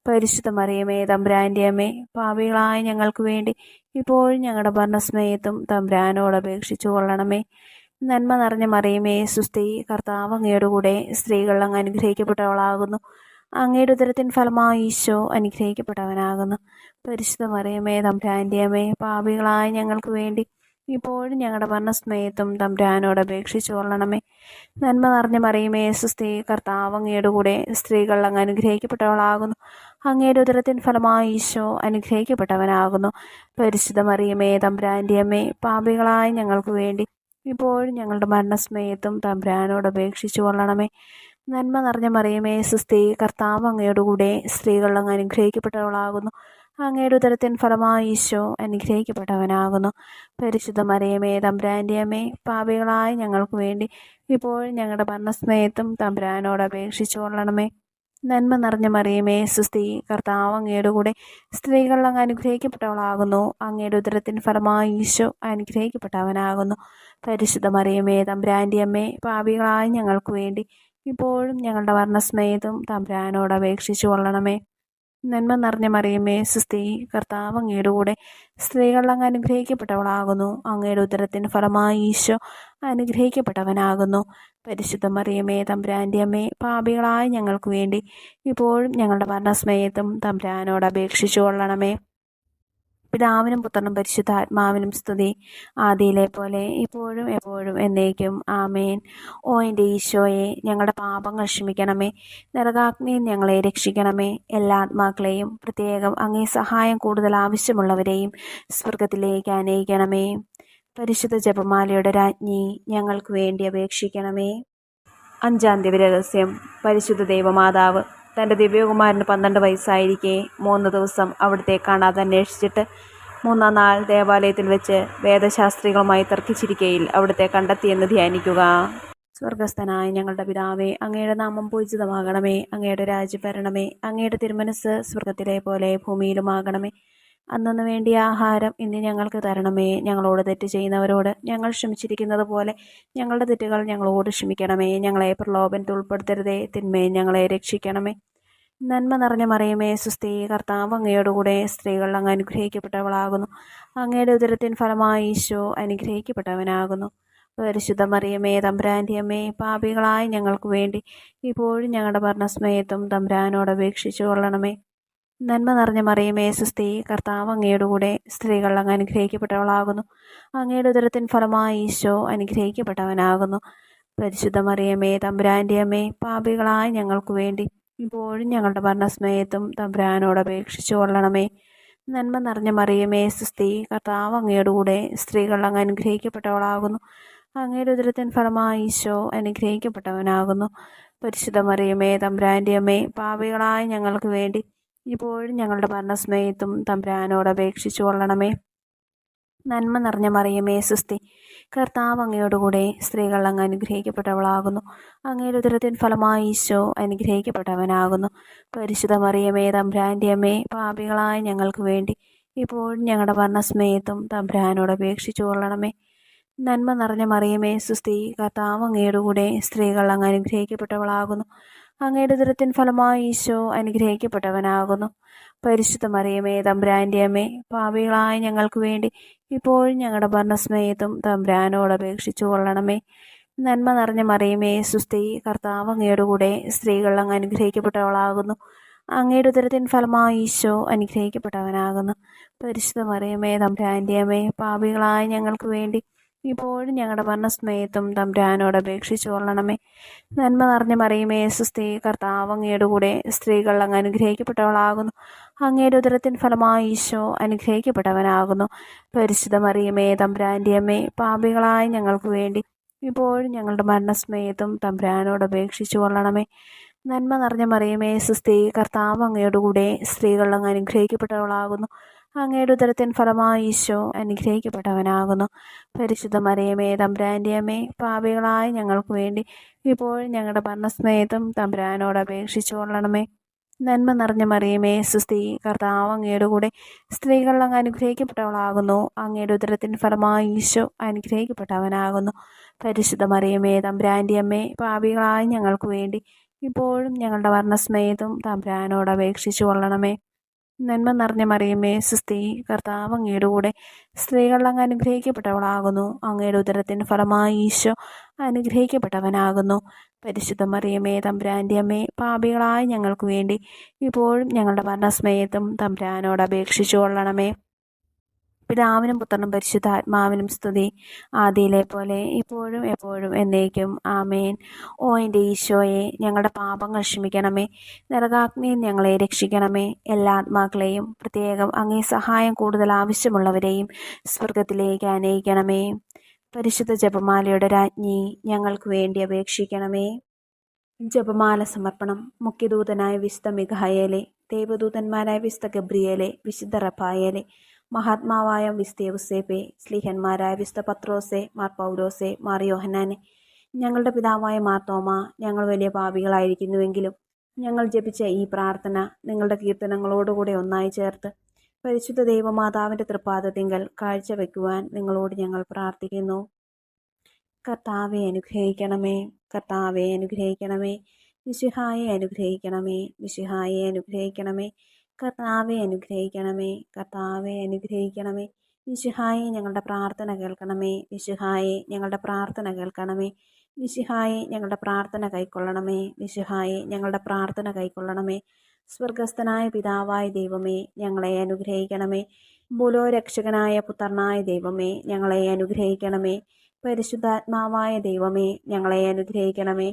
പരിശുദ്ധ മറിയമേ തമ്പുരാൻ്റെ അമ്മേ, പാപികളായ ഞങ്ങൾക്ക് വേണ്ടി ഇപ്പോഴും ഞങ്ങളുടെ മരണസമയത്തും തമ്പുരാനോട് അപേക്ഷിച്ചു കൊള്ളണമേ. നന്മ നിറഞ്ഞ മറിയമേ സുസ്ഥി, കർത്താവ് അങ്ങയോടുകൂടെ സ്ത്രീകൾ അങ്ങ് അനുഗ്രഹിക്കപ്പെട്ടവളാകുന്നു. അങ്ങയുടെ ഉദരത്തിൻ ഫലമായി ഈശോ അനുഗ്രഹിക്കപ്പെട്ടവനാകുന്നു. പരിശുദ്ധ മറിയമേ തമ്പുരാൻ്റെ അമ്മേ, പാപികളായ ഞങ്ങൾക്ക് വേണ്ടി ഇപ്പോഴും ഞങ്ങളുടെ മരണസമയത്തും തമ്പുരാനോട് അപേക്ഷിച്ചു കൊള്ളണമേ. നന്മ നിറഞ്ഞ മറിയമേ സുസ്ഥി, കർത്താവ് അങ്ങയോടുകൂടെ സ്ത്രീകൾ അങ്ങ് അനുഗ്രഹിക്കപ്പെട്ടവളാകുന്നു. അങ്ങയുടെ ഉദരത്തിൻ ഫലമായി ഈശോ അനുഗ്രഹിക്കപ്പെട്ടവനാകുന്നു. പരിശുദ്ധ മറിയമേ തമ്പുരാൻ്റെ അമ്മേ, പാപികളായ ഞങ്ങൾക്ക് വേണ്ടി ഇപ്പോഴും ഞങ്ങളുടെ മരണസമയത്തും തമ്പുരാനോട് അപേക്ഷിച്ചു കൊള്ളണമേ. നന്മ നിറഞ്ഞ മറിയമേ സുസ്ഥി, കർത്താവ് അങ്ങയോടുകൂടെ സ്ത്രീകൾ അങ്ങ് അനുഗ്രഹിക്കപ്പെട്ടവളാകുന്നു. അങ്ങയുടെ ഉദരത്തിൻ ഫലമായി ഈശോ അനുഗ്രഹിക്കപ്പെട്ടവനാകുന്നു. പരിശുദ്ധ മറിയമേ തമ്പുരാൻ്റെ അമ്മേ, പാപികളായ ഞങ്ങൾക്ക് വേണ്ടി ഇപ്പോഴും ഞങ്ങളുടെ മരണസമയത്തും തമ്പുരാനോട് അപേക്ഷിച്ചു കൊള്ളണമേ. നന്മ നിറഞ്ഞ മറിയമേ സുസ്ഥി, കർത്താവ് അങ്ങയോടുകൂടെ സ്ത്രീകൾ അങ്ങ് അനുഗ്രഹിക്കപ്പെട്ടവളാകുന്നു. അങ്ങയുടെ ഉദരത്തിൻ ഫലമായി ഈശോ അനുഗ്രഹിക്കപ്പെട്ടവനാകുന്നു. പരിശുദ്ധ മറിയമേ തമ്പുരാൻ്റെ അമ്മേ, പാപികളായ ഞങ്ങൾക്ക് വേണ്ടി ഇപ്പോഴും ഞങ്ങളുടെ മരണസമയത്തും തമ്പുരാനോട് അപേക്ഷിച്ചു കൊള്ളണമേ. നന്മ നിറഞ്ഞ മറിയമേ സുസ്ഥി, കർത്താവ് അങ്ങയോടുകൂടെ സ്ത്രീകൾ അങ്ങ് അനുഗ്രഹിക്കപ്പെട്ടവളാകുന്നു. അങ്ങയുടെ ഉദരത്തിൻ ഫലമായി ഈശോ അനുഗ്രഹിക്കപ്പെട്ടവനാകുന്നു. പരിശുദ്ധ മറിയമേ തമ്പുരാൻ്റെ അമ്മേ, പാപികളായ ഞങ്ങൾക്ക് വേണ്ടി ഇപ്പോഴും ഞങ്ങളുടെ മരണസമയത്തും തമ്പുരാനോട് അപേക്ഷിച്ചു കൊള്ളണമേ. പിതാവിനും പുത്രനും പരിശുദ്ധാത്മാവിനും സ്തുതി, ആദിയിലെ പോലെ ഇപ്പോഴും എപ്പോഴും എന്നേക്കും ആമേൻ. ഓ എൻ്റെ ഈശോയെ, ഞങ്ങളുടെ പാപങ്ങൾ ക്ഷമിക്കണമേ. നരകാഗ്നിയിൽ ഞങ്ങളെ രക്ഷിക്കണമേ. എല്ലാ ആത്മാക്കളെയും, പ്രത്യേകം അങ്ങേ സഹായം കൂടുതൽ ആവശ്യമുള്ളവരെയും സ്വർഗത്തിലേക്ക് അനയിക്കണമേ. പരിശുദ്ധ ജപമാലയുടെ രാജ്ഞി, ഞങ്ങൾക്ക് വേണ്ടി അപേക്ഷിക്കണമേ. 5-ാം ദിവ്യരഹസ്യം. പരിശുദ്ധ ദൈവമാതാവ് തൻ്റെ ദിവ്യകുമാരന് 12 വയസ്സായിരിക്കെ 3 ദിവസം അവിടുത്തെ കാണാതെ അന്വേഷിച്ചിട്ട് 3-ാം നാൾ ദേവാലയത്തിൽ വെച്ച് വേദശാസ്ത്രികളുമായി തർക്കിച്ചിരിക്കയിൽ അവിടുത്തെ കണ്ടെത്തിയെന്ന് ധ്യാനിക്കുക. സ്വർഗസ്ഥനായ ഞങ്ങളുടെ പിതാവേ, അങ്ങയുടെ നാമം പൂജിതമാകണമേ. അങ്ങയുടെ രാജ്യം വരണമേ. അങ്ങയുടെ തിരുമനസ് സ്വർഗത്തിലെ പോലെ ഭൂമിയിലുമാകണമേ. അന്നന്ന് വേണ്ടിയ ആഹാരം ഇന്ന് ഞങ്ങൾക്ക് തരണമേ. ഞങ്ങളോട് തെറ്റ് ചെയ്യുന്നവരോട് ഞങ്ങൾ ക്ഷമിച്ചിരിക്കുന്നത് പോലെ ഞങ്ങളുടെ തെറ്റുകൾ ഞങ്ങളോട് ക്ഷമിക്കണമേ. ഞങ്ങളെ പ്രലോഭനത്തിൽ ഉൾപ്പെടുത്തരുതേ, തിന്മയെ ഞങ്ങളെ രക്ഷിക്കണമേ. നന്മ നിറഞ്ഞ മറിയമേ സുസ്ഥി, കർത്താവ് അങ്ങയോടുകൂടെ സ്ത്രീകൾ അങ്ങ് അനുഗ്രഹിക്കപ്പെട്ടവളാകുന്നു. അങ്ങയുടെ ഉദരത്തിൻ ഫലമായി ഈശോ അനുഗ്രഹിക്കപ്പെട്ടവനാകുന്നു. പരിശുദ്ധ മറിയമേ തമ്പുരാൻ്റെ അമ്മേ, പാപികളായ ഞങ്ങൾക്ക് വേണ്ടി ഇപ്പോഴും ഞങ്ങളുടെ മരണസമയത്തും തമ്പുരാനോട് അപേക്ഷിച്ചു കൊള്ളണമേ. നന്മ നിറഞ്ഞ മറിയമേ സുസ്ഥി, കർത്താവ് അങ്ങയോടുകൂടെ സ്ത്രീകൾ അങ്ങ് അനുഗ്രഹിക്കപ്പെട്ടവളാകുന്നു. അങ്ങയുടെ ഉദരത്തിൻ ഫലമായി ഈശോ അനുഗ്രഹിക്കപ്പെട്ടവനാകുന്നു. പരിശുദ്ധ മറിയമേ തമ്പുരാൻ്റെ അമ്മേ, പാപികളായ ഞങ്ങൾക്ക് വേണ്ടി ഇപ്പോഴും ഞങ്ങളുടെ മരണസമയത്തും തമ്പുരാനോട് അപേക്ഷിച്ചു കൊള്ളണമേ. നന്മ നിറഞ്ഞ മറിയമേ സുസ്ഥി, കർത്താവ് അങ്ങയോടുകൂടെ സ്ത്രീകൾ അങ്ങ് അനുഗ്രഹിക്കപ്പെട്ടവളാകുന്നു. അങ്ങയുടെ ഉദരത്തിൻ ഫലമായി ഈശോ അനുഗ്രഹിക്കപ്പെട്ടവനാകുന്നു. പരിശുദ്ധ മറിയമേ തമ്പുരാൻ്റെ അമ്മേ, പാപികളായ ഞങ്ങൾക്ക് വേണ്ടി ഇപ്പോഴും ഞങ്ങളുടെ മരണസമയത്തും തമ്പുരാനോട് അപേക്ഷിച്ചു കൊള്ളണമേ. നന്മ നിറഞ്ഞ മറിയമേ സുസ്ഥി, കർത്താവ് അങ്ങയോടുകൂടെ സ്ത്രീകൾ അങ്ങ് അനുഗ്രഹിക്കപ്പെട്ടവളാകുന്നു. അങ്ങയുടെ ഉദരത്തിൻ ഫലമായി ഈശോ അനുഗ്രഹിക്കപ്പെട്ടവനാകുന്നു. പരിശുദ്ധ മറിയമേ തമ്പുരാൻ്റെ അമ്മേ, പാപികളായ ഞങ്ങൾക്ക് വേണ്ടി ഇപ്പോഴും ഞങ്ങളുടെ മരണസമയത്തും തമ്പുരാനോട് അപേക്ഷിച്ചു കൊള്ളണമേ. നന്മ നിറഞ്ഞ മറിയമേ സുസ്ഥി, കർത്താവ് അങ്ങയോടുകൂടെ സ്ത്രീകൾ അങ്ങ് അനുഗ്രഹിക്കപ്പെട്ടവളാകുന്നു. അങ്ങയുടെ ഉദരത്തിൻ ഫലമായി ഈശോ അനുഗ്രഹിക്കപ്പെട്ടവനാകുന്നു. പരിശുദ്ധ മറിയമേ തമ്പുരാന്റെ അമ്മേ, പാപികളായ ഞങ്ങൾക്ക് വേണ്ടി ഇപ്പോഴും ഞങ്ങളുടെ മരണസമയത്തും തമ്പുരാനോട് അപേക്ഷിച്ചു കൊള്ളണമേ. നന്മ നിറഞ്ഞ മറിയമേ സുസ്തി, കർത്താവ് അങ്ങയുടെ കൂടെ, സ്ത്രീകൾ അങ്ങ് അനുഗ്രഹിക്കപ്പെട്ടവളാകുന്നു. അങ്ങയുടെ ഉദരത്തിൻ ഫലമായി ഈശോ അനുഗ്രഹിക്കപ്പെട്ടവനാകുന്നു. പരിശുദ്ധ മറിയമേ തമ്പുരാന്റെ അമ്മേ, പാപികളായ ഞങ്ങൾക്ക് വേണ്ടി ഇപ്പോഴും ഞങ്ങളുടെ മരണസമയത്തും തമ്പുരാനോട് അപേക്ഷിച്ചു കൊള്ളണമേ. നന്മ നിറഞ്ഞ മറിയമേ സുസ്തി, കർത്താവ് അങ്ങയുടെ കൂടെ, സ്ത്രീകൾ അങ്ങ് അനുഗ്രഹിക്കപ്പെട്ടവളാകുന്നു. അങ്ങയുടെ ഉദരത്തിൻ ഫലമായി ഈശോ അനുഗ്രഹിക്കപ്പെട്ടവനാകുന്നു. പരിശുദ്ധ മറിയമേ തമ്പുരാന്റെ അമ്മേ, പാപികളായ ഞങ്ങൾക്ക് വേണ്ടി ഇപ്പോഴും ഞങ്ങളുടെ മരണസമയത്തും തമ്പുരാനോട് അപേക്ഷിച്ചു കൊള്ളണമേ. നന്മ നിറഞ്ഞ മറിയമേ സുസ്തി, കർത്താവ് അങ്ങയുടെ കൂടെ, സ്ത്രീകൾ അങ്ങ് അനുഗ്രഹിക്കപ്പെട്ടവളാകുന്നു. അങ്ങയുടെ ഉദരത്തിൻ ഫലമായി ഈശോ അനുഗ്രഹിക്കപ്പെട്ടവനാകുന്നു. പരിശുദ്ധ മറിയമേ തമ്പുരാന്റെ അമ്മേ, പാപികളായ ഞങ്ങൾക്ക് വേണ്ടി ഇപ്പോഴും ഞങ്ങളുടെ മരണസമയത്തും തമ്പുരാനോട് അപേക്ഷിച്ചു കൊള്ളണമേ. നന്മ നിറഞ്ഞ മറിയമേ സുസ്തി, കർത്താവ് അങ്ങയുടെ കൂടെ, സ്ത്രീകൾ അങ്ങ് അനുഗ്രഹിക്കപ്പെട്ടവളാകുന്നു. അങ്ങയുടെ ഉദരത്തിൻ ഫലമായി ഈശോ അനുഗ്രഹിക്കപ്പെട്ടവനാകുന്നു. പരിശുദ്ധ മറിയമേ തമ്പുരാന്റെ അമ്മേ, പാപികളായ ഞങ്ങൾക്ക് വേണ്ടി ഇപ്പോഴും ഞങ്ങളുടെ മരണസമയത്തും തമ്പുരാനോട് അപേക്ഷിച്ചു കൊള്ളണമേ. നന്മ നിറഞ്ഞ മറിയമേ സുസ്തി, കർത്താവ് അങ്ങയുടെ കൂടെ, സ്ത്രീകൾ അങ്ങ് അനുഗ്രഹിക്കപ്പെട്ടവളാകുന്നു. അങ്ങയുടെ ഉദരത്തിൻ ഫലമായി ഈശോ അനുഗ്രഹിക്കപ്പെട്ടവനാകുന്നു. പരിശുദ്ധ മറിയമേ തമ്പുരാന്റെ അമ്മേ, പാപികളായ ഞങ്ങൾക്ക് വേണ്ടി ഇപ്പോഴും ഞങ്ങളുടെ മരണസമയത്തും തമ്പുരാനോട് അപേക്ഷിച്ചു കൊള്ളണമേ. പിതാവിനും പുത്രനും പരിശുദ്ധാത്മാവിനും സ്തുതി, ആദിയിലെ പോലെ ഇപ്പോഴും എപ്പോഴും എന്നേക്കും ആമേൻ. ഓ എൻ്റെ ഈശോയെ, ഞങ്ങളുടെ പാപങ്ങൾ ക്ഷമിക്കണമേ. നരകാഗ്നിയിൽ ഞങ്ങളെ രക്ഷിക്കണമേ. എല്ലാ ആത്മാക്കളെയും, പ്രത്യേകം അങ്ങേ സഹായം കൂടുതൽ ആവശ്യമുള്ളവരെയും സ്വർഗത്തിലേക്ക് ആനയിക്കണമേ. പരിശുദ്ധ ജപമാലയുടെ രാജ്ഞി, ഞങ്ങൾക്ക് വേണ്ടി അപേക്ഷിക്കണമേ. ജപമാല സമർപ്പണം. മുഖ്യദൂതനായ വിശുദ്ധ മിഖായേലെ, ദേവദൂതന്മാരായ വിശുദ്ധ ഗബ്രിയേലെ, വിശുദ്ധ റഫായേലെ, മഹാത്മാവായ വിശുദ്ധ യൗസേപ്പെ, സ്ലീഹന്മാരായ വിശുദ്ധ പത്രോസെ, മാർ പൗലോസെ, മാർ യോഹന്നാനെ, ഞങ്ങളുടെ പിതാവായ മാർത്തോമ, ഞങ്ങൾ വലിയ പാപികളായിരിക്കുന്നുവെങ്കിലും ഞങ്ങൾ ജപിച്ച ഈ പ്രാർത്ഥന നിങ്ങളുടെ കീർത്തനങ്ങളോടുകൂടെ ഒന്നായി ചേർത്ത് പരിശുദ്ധ ദൈവമാതാവിൻ്റെ തൃപ്പാദത്തിങ്കൽ കാഴ്ചവെക്കുവാൻ നിങ്ങളോട് ഞങ്ങൾ പ്രാർത്ഥിക്കുന്നു. കർത്താവെ അനുഗ്രഹിക്കണമേ. കർത്താവെ അനുഗ്രഹിക്കണമേ. മിശിഹായെ അനുഗ്രഹിക്കണമേ. മിശിഹായെ അനുഗ്രഹിക്കണമേ. കർത്താവെ അനുഗ്രഹിക്കണമേ. കർത്താവെ അനുഗ്രഹിക്കണമേ. മിശിഹായെ ഞങ്ങളുടെ പ്രാർത്ഥന കേൾക്കണമേ. മിശിഹായെ ഞങ്ങളുടെ പ്രാർത്ഥന കേൾക്കണമേ. മിശിഹായെ ഞങ്ങളുടെ പ്രാർത്ഥന കൈക്കൊള്ളണമേ. മിശിഹായെ ഞങ്ങളുടെ പ്രാർത്ഥന കൈക്കൊള്ളണമേ. സ്വർഗസ്ഥനായ പിതാവായ ദൈവമേ, ഞങ്ങളെ അനുഗ്രഹിക്കണമേ. ഭൂലോരക്ഷകനായ പുത്രനായ ദൈവമേ, ഞങ്ങളെ അനുഗ്രഹിക്കണമേ. പരിശുദ്ധാത്മാവായ ദൈവമേ, ഞങ്ങളെ അനുഗ്രഹിക്കണമേ.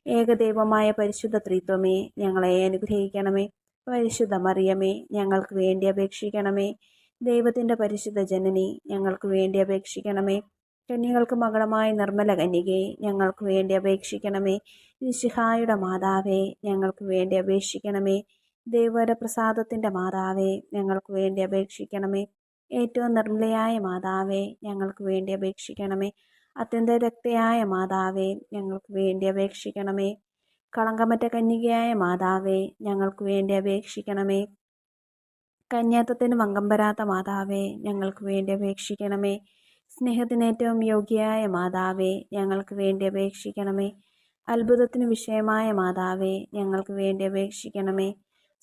ഏകദൈവമായ പരിശുദ്ധ ത്രിത്വമേ, ഞങ്ങളെ അനുഗ്രഹിക്കണമേ. പരിശുദ്ധ മറിയമേ, ഞങ്ങൾക്ക് വേണ്ടി അപേക്ഷിക്കണമേ. ദൈവത്തിൻ്റെ പരിശുദ്ധ ജനനി, ഞങ്ങൾക്ക് വേണ്ടി അപേക്ഷിക്കണമേ. കന്യകൾക്ക് മകളമായ നിർമ്മല കന്യകെ, ഞങ്ങൾക്ക് വേണ്ടി അപേക്ഷിക്കണമേ. മിശിഹായുടെ മാതാവേ, ഞങ്ങൾക്ക് വേണ്ടി അപേക്ഷിക്കണമേ. ദൈവവരപ്രസാദത്തിൻ്റെ മാതാവേ, ഞങ്ങൾക്ക് വേണ്ടി അപേക്ഷിക്കണമേ. ഏറ്റവും നിർമ്മലയായ മാതാവേ, ഞങ്ങൾക്ക് വേണ്ടി അപേക്ഷിക്കണമേ. അത്യന്തരക്തയായ മാതാവേ, ഞങ്ങൾക്ക് വേണ്ടി അപേക്ഷിക്കണമേ. കളങ്കമറ്റ കന്യകയായ മാതാവേ, ഞങ്ങൾക്ക് വേണ്ടി അപേക്ഷിക്കണമേ. കന്യാത്വത്തിന് ഭംഗം വരാത്ത മാതാവേ, ഞങ്ങൾക്ക് വേണ്ടി അപേക്ഷിക്കണമേ. സ്നേഹത്തിനേറ്റവും യോഗ്യയായ മാതാവേ, ഞങ്ങൾക്ക് വേണ്ടി അപേക്ഷിക്കണമേ. അത്ഭുതത്തിന് വിഷയമായ മാതാവേ, ഞങ്ങൾക്ക് വേണ്ടി അപേക്ഷിക്കണമേ.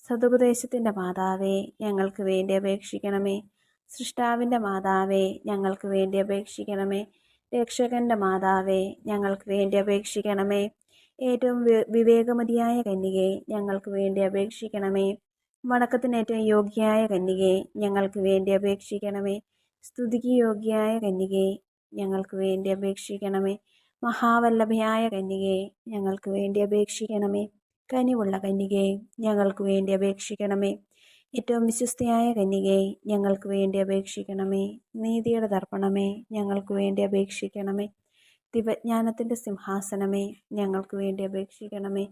സതുപദേശത്തിൻ്റെ മാതാവേ, ഞങ്ങൾക്ക് വേണ്ടി അപേക്ഷിക്കണമേ. സൃഷ്ടാവിൻ്റെ മാതാവേ, ഞങ്ങൾക്ക് വേണ്ടി അപേക്ഷിക്കണമേ. രക്ഷകൻ്റെ മാതാവേ, ഞങ്ങൾക്ക് വേണ്ടി അപേക്ഷിക്കണമേ. ഏറ്റവും വിവേകമതിയായ കന്യകെ, ഞങ്ങൾക്ക് വേണ്ടി അപേക്ഷിക്കണമേ. വണക്കത്തിന് ഏറ്റവും യോഗ്യയായ കന്യകെ, ഞങ്ങൾക്ക് വേണ്ടി അപേക്ഷിക്കണമേ. സ്തുതിക്ക് യോഗ്യയായ കന്യകെ, ഞങ്ങൾക്ക് വേണ്ടി അപേക്ഷിക്കണമേ. മഹാവല്ലഭയായ കന്യകെ, ഞങ്ങൾക്ക് വേണ്ടി അപേക്ഷിക്കണമേ. കനിവുള്ള കന്യകെ, ഞങ്ങൾക്ക് വേണ്ടി അപേക്ഷിക്കണമേ. ഏറ്റവും വിശ്വസ്തയായ കന്യകെ, ഞങ്ങൾക്ക് വേണ്ടി അപേക്ഷിക്കണമേ. നീതിയുടെ ദർപ്പണമേ, ഞങ്ങൾക്ക് വേണ്ടി അപേക്ഷിക്കണമേ. ദിവജ്ഞാനത്തിൻ്റെ സിംഹാസനമേ, ഞങ്ങൾക്ക് വേണ്ടി അപേക്ഷിക്കണമേ.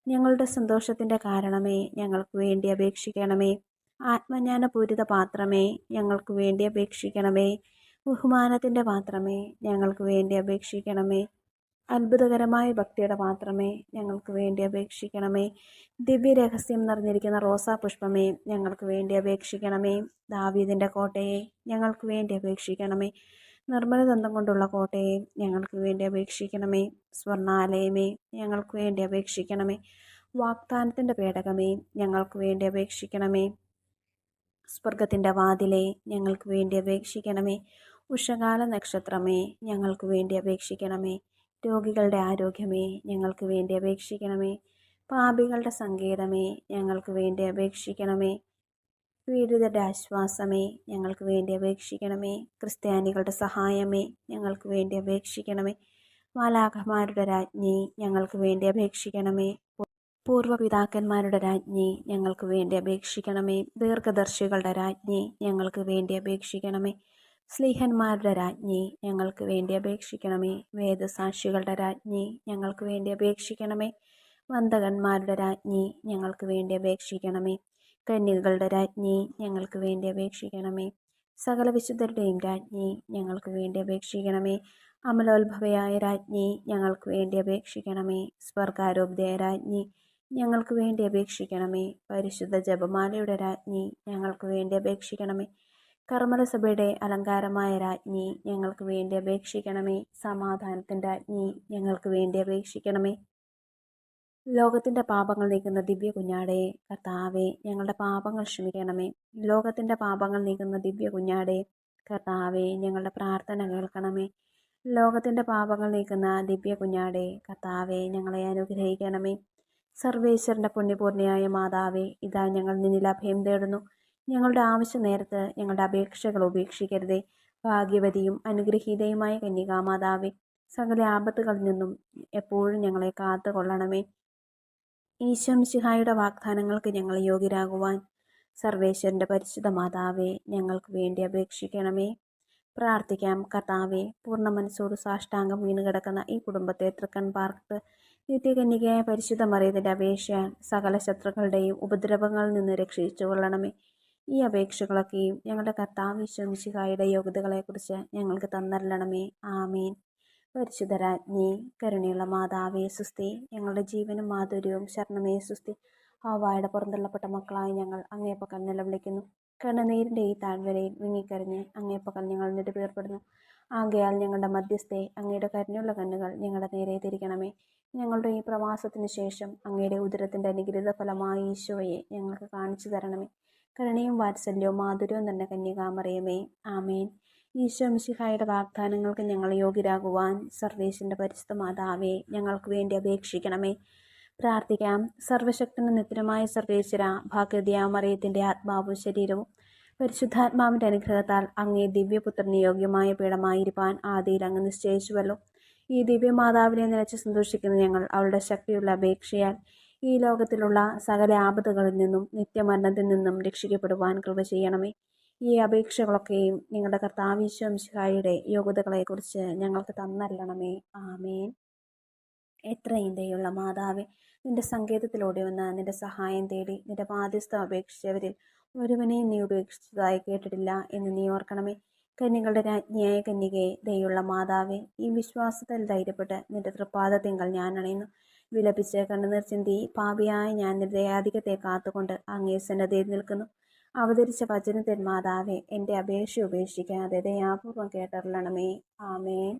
ഞങ്ങളുടെ സന്തോഷത്തിൻ്റെ കാരണമേ, ഞങ്ങൾക്ക് വേണ്ടി അപേക്ഷിക്കണമേ. ആത്മജ്ഞാനപൂരിത പാത്രമേ, ഞങ്ങൾക്ക് വേണ്ടി അപേക്ഷിക്കണമേ. ബഹുമാനത്തിൻ്റെ പാത്രമേ, ഞങ്ങൾക്ക് വേണ്ടി അപേക്ഷിക്കണമേ. അത്ഭുതകരമായ ഭക്തിയുടെ പാത്രമേ, ഞങ്ങൾക്ക് വേണ്ടി അപേക്ഷിക്കണമേ. ദിവ്യരഹസ്യം നിറഞ്ഞിരിക്കുന്ന റോസാ പുഷ്പമേ, ഞങ്ങൾക്ക് വേണ്ടി അപേക്ഷിക്കണമേ. ദാവീദിൻ്റെ കോട്ടയെ, ഞങ്ങൾക്ക് വേണ്ടി അപേക്ഷിക്കണമേ. നിർമ്മലദന്തം കൊണ്ടുള്ള കോട്ടയെ, ഞങ്ങൾക്ക് വേണ്ടി അപേക്ഷിക്കണമേ. സ്വർണ്ണാലയമേ, ഞങ്ങൾക്ക് വേണ്ടി അപേക്ഷിക്കണമേ. വാഗ്ദാനത്തിൻ്റെ പേടകമേ, ഞങ്ങൾക്ക് വേണ്ടി അപേക്ഷിക്കണമേ. സ്വർഗത്തിൻ്റെ വാതിലേ, ഞങ്ങൾക്ക് വേണ്ടി അപേക്ഷിക്കണമേ. ഉഷകാല നക്ഷത്രമേ, ഞങ്ങൾക്ക് വേണ്ടി അപേക്ഷിക്കണമേ. രോഗികളുടെ ആരോഗ്യമേ, ഞങ്ങൾക്ക് വേണ്ടി അപേക്ഷിക്കണമേ. പാപികളുടെ സങ്കേതമേ, ഞങ്ങൾക്ക് വേണ്ടി അപേക്ഷിക്കണമേ. പീഡിതരുടെ ആശ്വാസമേ, ഞങ്ങൾക്ക് വേണ്ടി അപേക്ഷിക്കണമേ. ക്രിസ്ത്യാനികളുടെ സഹായമേ, ഞങ്ങൾക്ക് വേണ്ടി അപേക്ഷിക്കണമേ. മാലാഖമാരുടെ രാജ്ഞി, ഞങ്ങൾക്ക് വേണ്ടി അപേക്ഷിക്കണമേ. പൂർവ്വപിതാക്കന്മാരുടെ രാജ്ഞി, ഞങ്ങൾക്ക് വേണ്ടി അപേക്ഷിക്കണമേ. ദീർഘദർശികളുടെ രാജ്ഞി, ഞങ്ങൾക്ക് വേണ്ടി അപേക്ഷിക്കണമേ. സ്ലീഹന്മാരുടെ രാജ്ഞി, ഞങ്ങൾക്ക് വേണ്ടി അപേക്ഷിക്കണമേ. വേദസാക്ഷികളുടെ രാജ്ഞി, ഞങ്ങൾക്ക് വേണ്ടി അപേക്ഷിക്കണമേ. വന്ദകന്മാരുടെ രാജ്ഞി, ഞങ്ങൾക്ക് വേണ്ടി അപേക്ഷിക്കണമേ. കന്യകളുടെ രാജ്ഞി, ഞങ്ങൾക്ക് വേണ്ടി അപേക്ഷിക്കണമേ. സകല വിശുദ്ധരുടെയും രാജ്ഞി, ഞങ്ങൾക്ക് വേണ്ടി അപേക്ഷിക്കണമേ. അമലോത്ഭവയായ രാജ്ഞി, ഞങ്ങൾക്ക് വേണ്ടി അപേക്ഷിക്കണമേ. സ്വർഗാരോപിതയായ രാജ്ഞി, ഞങ്ങൾക്ക് വേണ്ടി അപേക്ഷിക്കണമേ. പരിശുദ്ധ ജപമാലയുടെ രാജ്ഞി, ഞങ്ങൾക്ക് വേണ്ടി അപേക്ഷിക്കണമേ. കർമ്മലസഭയുടെ അലങ്കാരമായ രാജ്ഞി, ഞങ്ങൾക്ക് വേണ്ടി അപേക്ഷിക്കണമേ. സമാധാനത്തിൻ്റെ രാജ്ഞി, ഞങ്ങൾക്ക് വേണ്ടി അപേക്ഷിക്കണമേ. ലോകത്തിൻ്റെ പാപങ്ങൾ നീക്കുന്ന ദിവ്യ കുഞ്ഞാടേ, കർത്താവേ, ഞങ്ങളുടെ പാപങ്ങൾ ക്ഷമിക്കണമേ. ലോകത്തിൻ്റെ പാപങ്ങൾ നീക്കുന്ന ദിവ്യ കുഞ്ഞാടേ, കർത്താവേ, ഞങ്ങളുടെ പ്രാർത്ഥന കേൾക്കണമേ. ലോകത്തിൻ്റെ പാപങ്ങൾ നീക്കുന്ന ദിവ്യ കുഞ്ഞാടേ, കർത്താവേ, ഞങ്ങളെ അനുഗ്രഹിക്കണമേ. സർവേശ്വരൻ്റെ പുണ്യപൂർണ്ണയായ മാതാവേ, ഇതാ ഞങ്ങൾ നിന്നിൽ അഭയം തേടുന്നു. ഞങ്ങളുടെ ആവശ്യ നേരത്ത് ഞങ്ങളുടെ അപേക്ഷകൾ ഉപേക്ഷിക്കരുതേ. ഭാഗ്യവതിയും അനുഗ്രഹീതയുമായ കന്യകാമാതാവേ, സകല ആപത്തുകളിൽ നിന്നും എപ്പോഴും ഞങ്ങളെ കാത്തുകൊള്ളണമേ. ഈശോ മിശിഹായുടെ വാഗ്ദാനങ്ങൾക്ക് ഞങ്ങൾ യോഗ്യരാകുവാൻ സർവേശ്വരൻ്റെ പരിശുദ്ധ മാതാവേ, ഞങ്ങൾക്ക് വേണ്ടി അപേക്ഷിക്കണമേ. പ്രാർത്ഥിക്കാം. കർത്താവേ, പൂർണ്ണ മനസ്സോട് സാഷ്ടാംഗം വീണുകിടക്കുന്ന ഈ കുടുംബത്തെ തൃക്കൺ പാർത്ത് നിത്യകന്യകയായ പരിശുദ്ധ മറിയത്തിൻ്റെ അപേക്ഷയാൽ സകല ശത്രുക്കളുടെയും ഉപദ്രവങ്ങളിൽ നിന്ന് രക്ഷിച്ചു കൊള്ളണമേ. ഈ അപേക്ഷകളൊക്കെയും ഞങ്ങളുടെ കർത്താവ് ഈശോ മിശിഹായുടെ യോഗ്യതകളെക്കുറിച്ച് ഞങ്ങൾക്ക് തന്നരുളണമേ. ആമേൻ. പരിശുദ്ധ രാജ്ഞി, കരുണയുള്ള മാതാവേ സുസ്തി. ഞങ്ങളുടെ ജീവനും മാധുര്യവും ശരണമേ സുസ്തി. ഹവ്വായുടെ പുറന്തള്ളപ്പെട്ട മക്കളായി ഞങ്ങൾ അങ്ങേപ്പക്കൽ നിലവിളിക്കുന്നു. കണ്ണുനീരിൻ്റെ ഈ താഴ്വരയിൽ വിങ്ങിക്കരഞ്ഞ് അങ്ങേപ്പക്കൽ ഞങ്ങൾ നെടുവേർപ്പെടുന്നു. ആകയാൽ ഞങ്ങളുടെ മധ്യസ്ഥെ, അങ്ങയുടെ കരുണയുള്ള കണ്ണുകൾ ഞങ്ങളുടെ നേരെ തിരിക്കണമേ. ഞങ്ങളുടെ ഈ പ്രവാസത്തിന് ശേഷം അങ്ങയുടെ ഉദരത്തിൻ്റെ അനുഗ്രഹീത ഫലമായ ഈശോയെ ഞങ്ങൾക്ക് കാണിച്ചു തരണമേ. കരുണയും വാത്സല്യവും മാധുര്യവും തന്നെ കന്യകാമറിയമേ. ആമേൻ. ഈശോ മിശിഹായുടെ വാഗ്ദാനങ്ങൾക്ക് ഞങ്ങൾ യോഗ്യരാകുവാൻ സർവേശ്വരൻ്റെ പരിശുദ്ധ മാതാവേ, ഞങ്ങൾക്ക് വേണ്ടി അപേക്ഷിക്കണമേ. പ്രാർത്ഥിക്കാം. സർവശക്തനും നിത്യനുമായ സർവേശ്വര, ഭാഗ്യവതിയായ മറിയത്തിൻ്റെ ആത്മാവും ശരീരവും പരിശുദ്ധാത്മാവിൻ്റെ അനുഗ്രഹത്താൽ അങ്ങേ ദിവ്യപുത്രന് യോഗ്യമായ പീഠമായിരിക്കാൻ ആദിയിൽ അങ്ങ് നിശ്ചയിച്ചുവല്ലോ. ഈ ദിവ്യമാതാവിനെ നിലച്ച് സന്തോഷിക്കുന്ന ഞങ്ങൾ അവളുടെ ശക്തിയുള്ള അപേക്ഷയാൽ ഈ ലോകത്തിലുള്ള സകല ആപത്തുകളിൽ നിന്നും നിത്യമരണത്തിൽ നിന്നും രക്ഷിക്കപ്പെടുവാൻ കൃപ ചെയ്യണമേ. ഈ അപേക്ഷകളൊക്കെയും നിങ്ങളുടെ കർത്താവ് ഈശോ മിശിഹായുടെ യോഗ്യതകളെക്കുറിച്ച് ഞങ്ങൾക്ക് തന്നരുളണമേ. ആമേൻ. എത്രയും ദയുള്ള മാതാവേ, നിന്റെ സങ്കേതത്തിലൂടെ വന്ന് നിന്റെ സഹായം തേടി നിന്റെ മാധ്യസ്ഥം അപേക്ഷിച്ചവരിൽ ഒരുവനെയും നീ ഉപേക്ഷിച്ചതായി കേട്ടിട്ടില്ല എന്ന് നീ ഓർക്കണമേ. കന്യകളുടെ രാജ്ഞിയായ കന്യകയെ, ദയുള്ള മാതാവേ, ഈ വിശ്വാസത്തിൽ ധൈര്യപ്പെട്ട് നിന്റെ തൃപ്പാദത്തിങ്കൽ ഞാൻ അണയുന്നു. വിലപിച്ച് കണ്ണുനീർ ചിന്തി പാപിയായ ഞാൻ നിന്റെ ദയാധിക്യത്തെ കാത്തുകൊണ്ട് അങ്ങേ സന്നദ്ധയിൽ നിൽക്കുന്നു. അവതരിച്ച വചനത്തിൽ മാതാവേ, എൻ്റെ അപേക്ഷ ഉപേക്ഷിക്കാതെ ദയാപൂർവം കേട്ടറിയണമേ. ആമേൻ.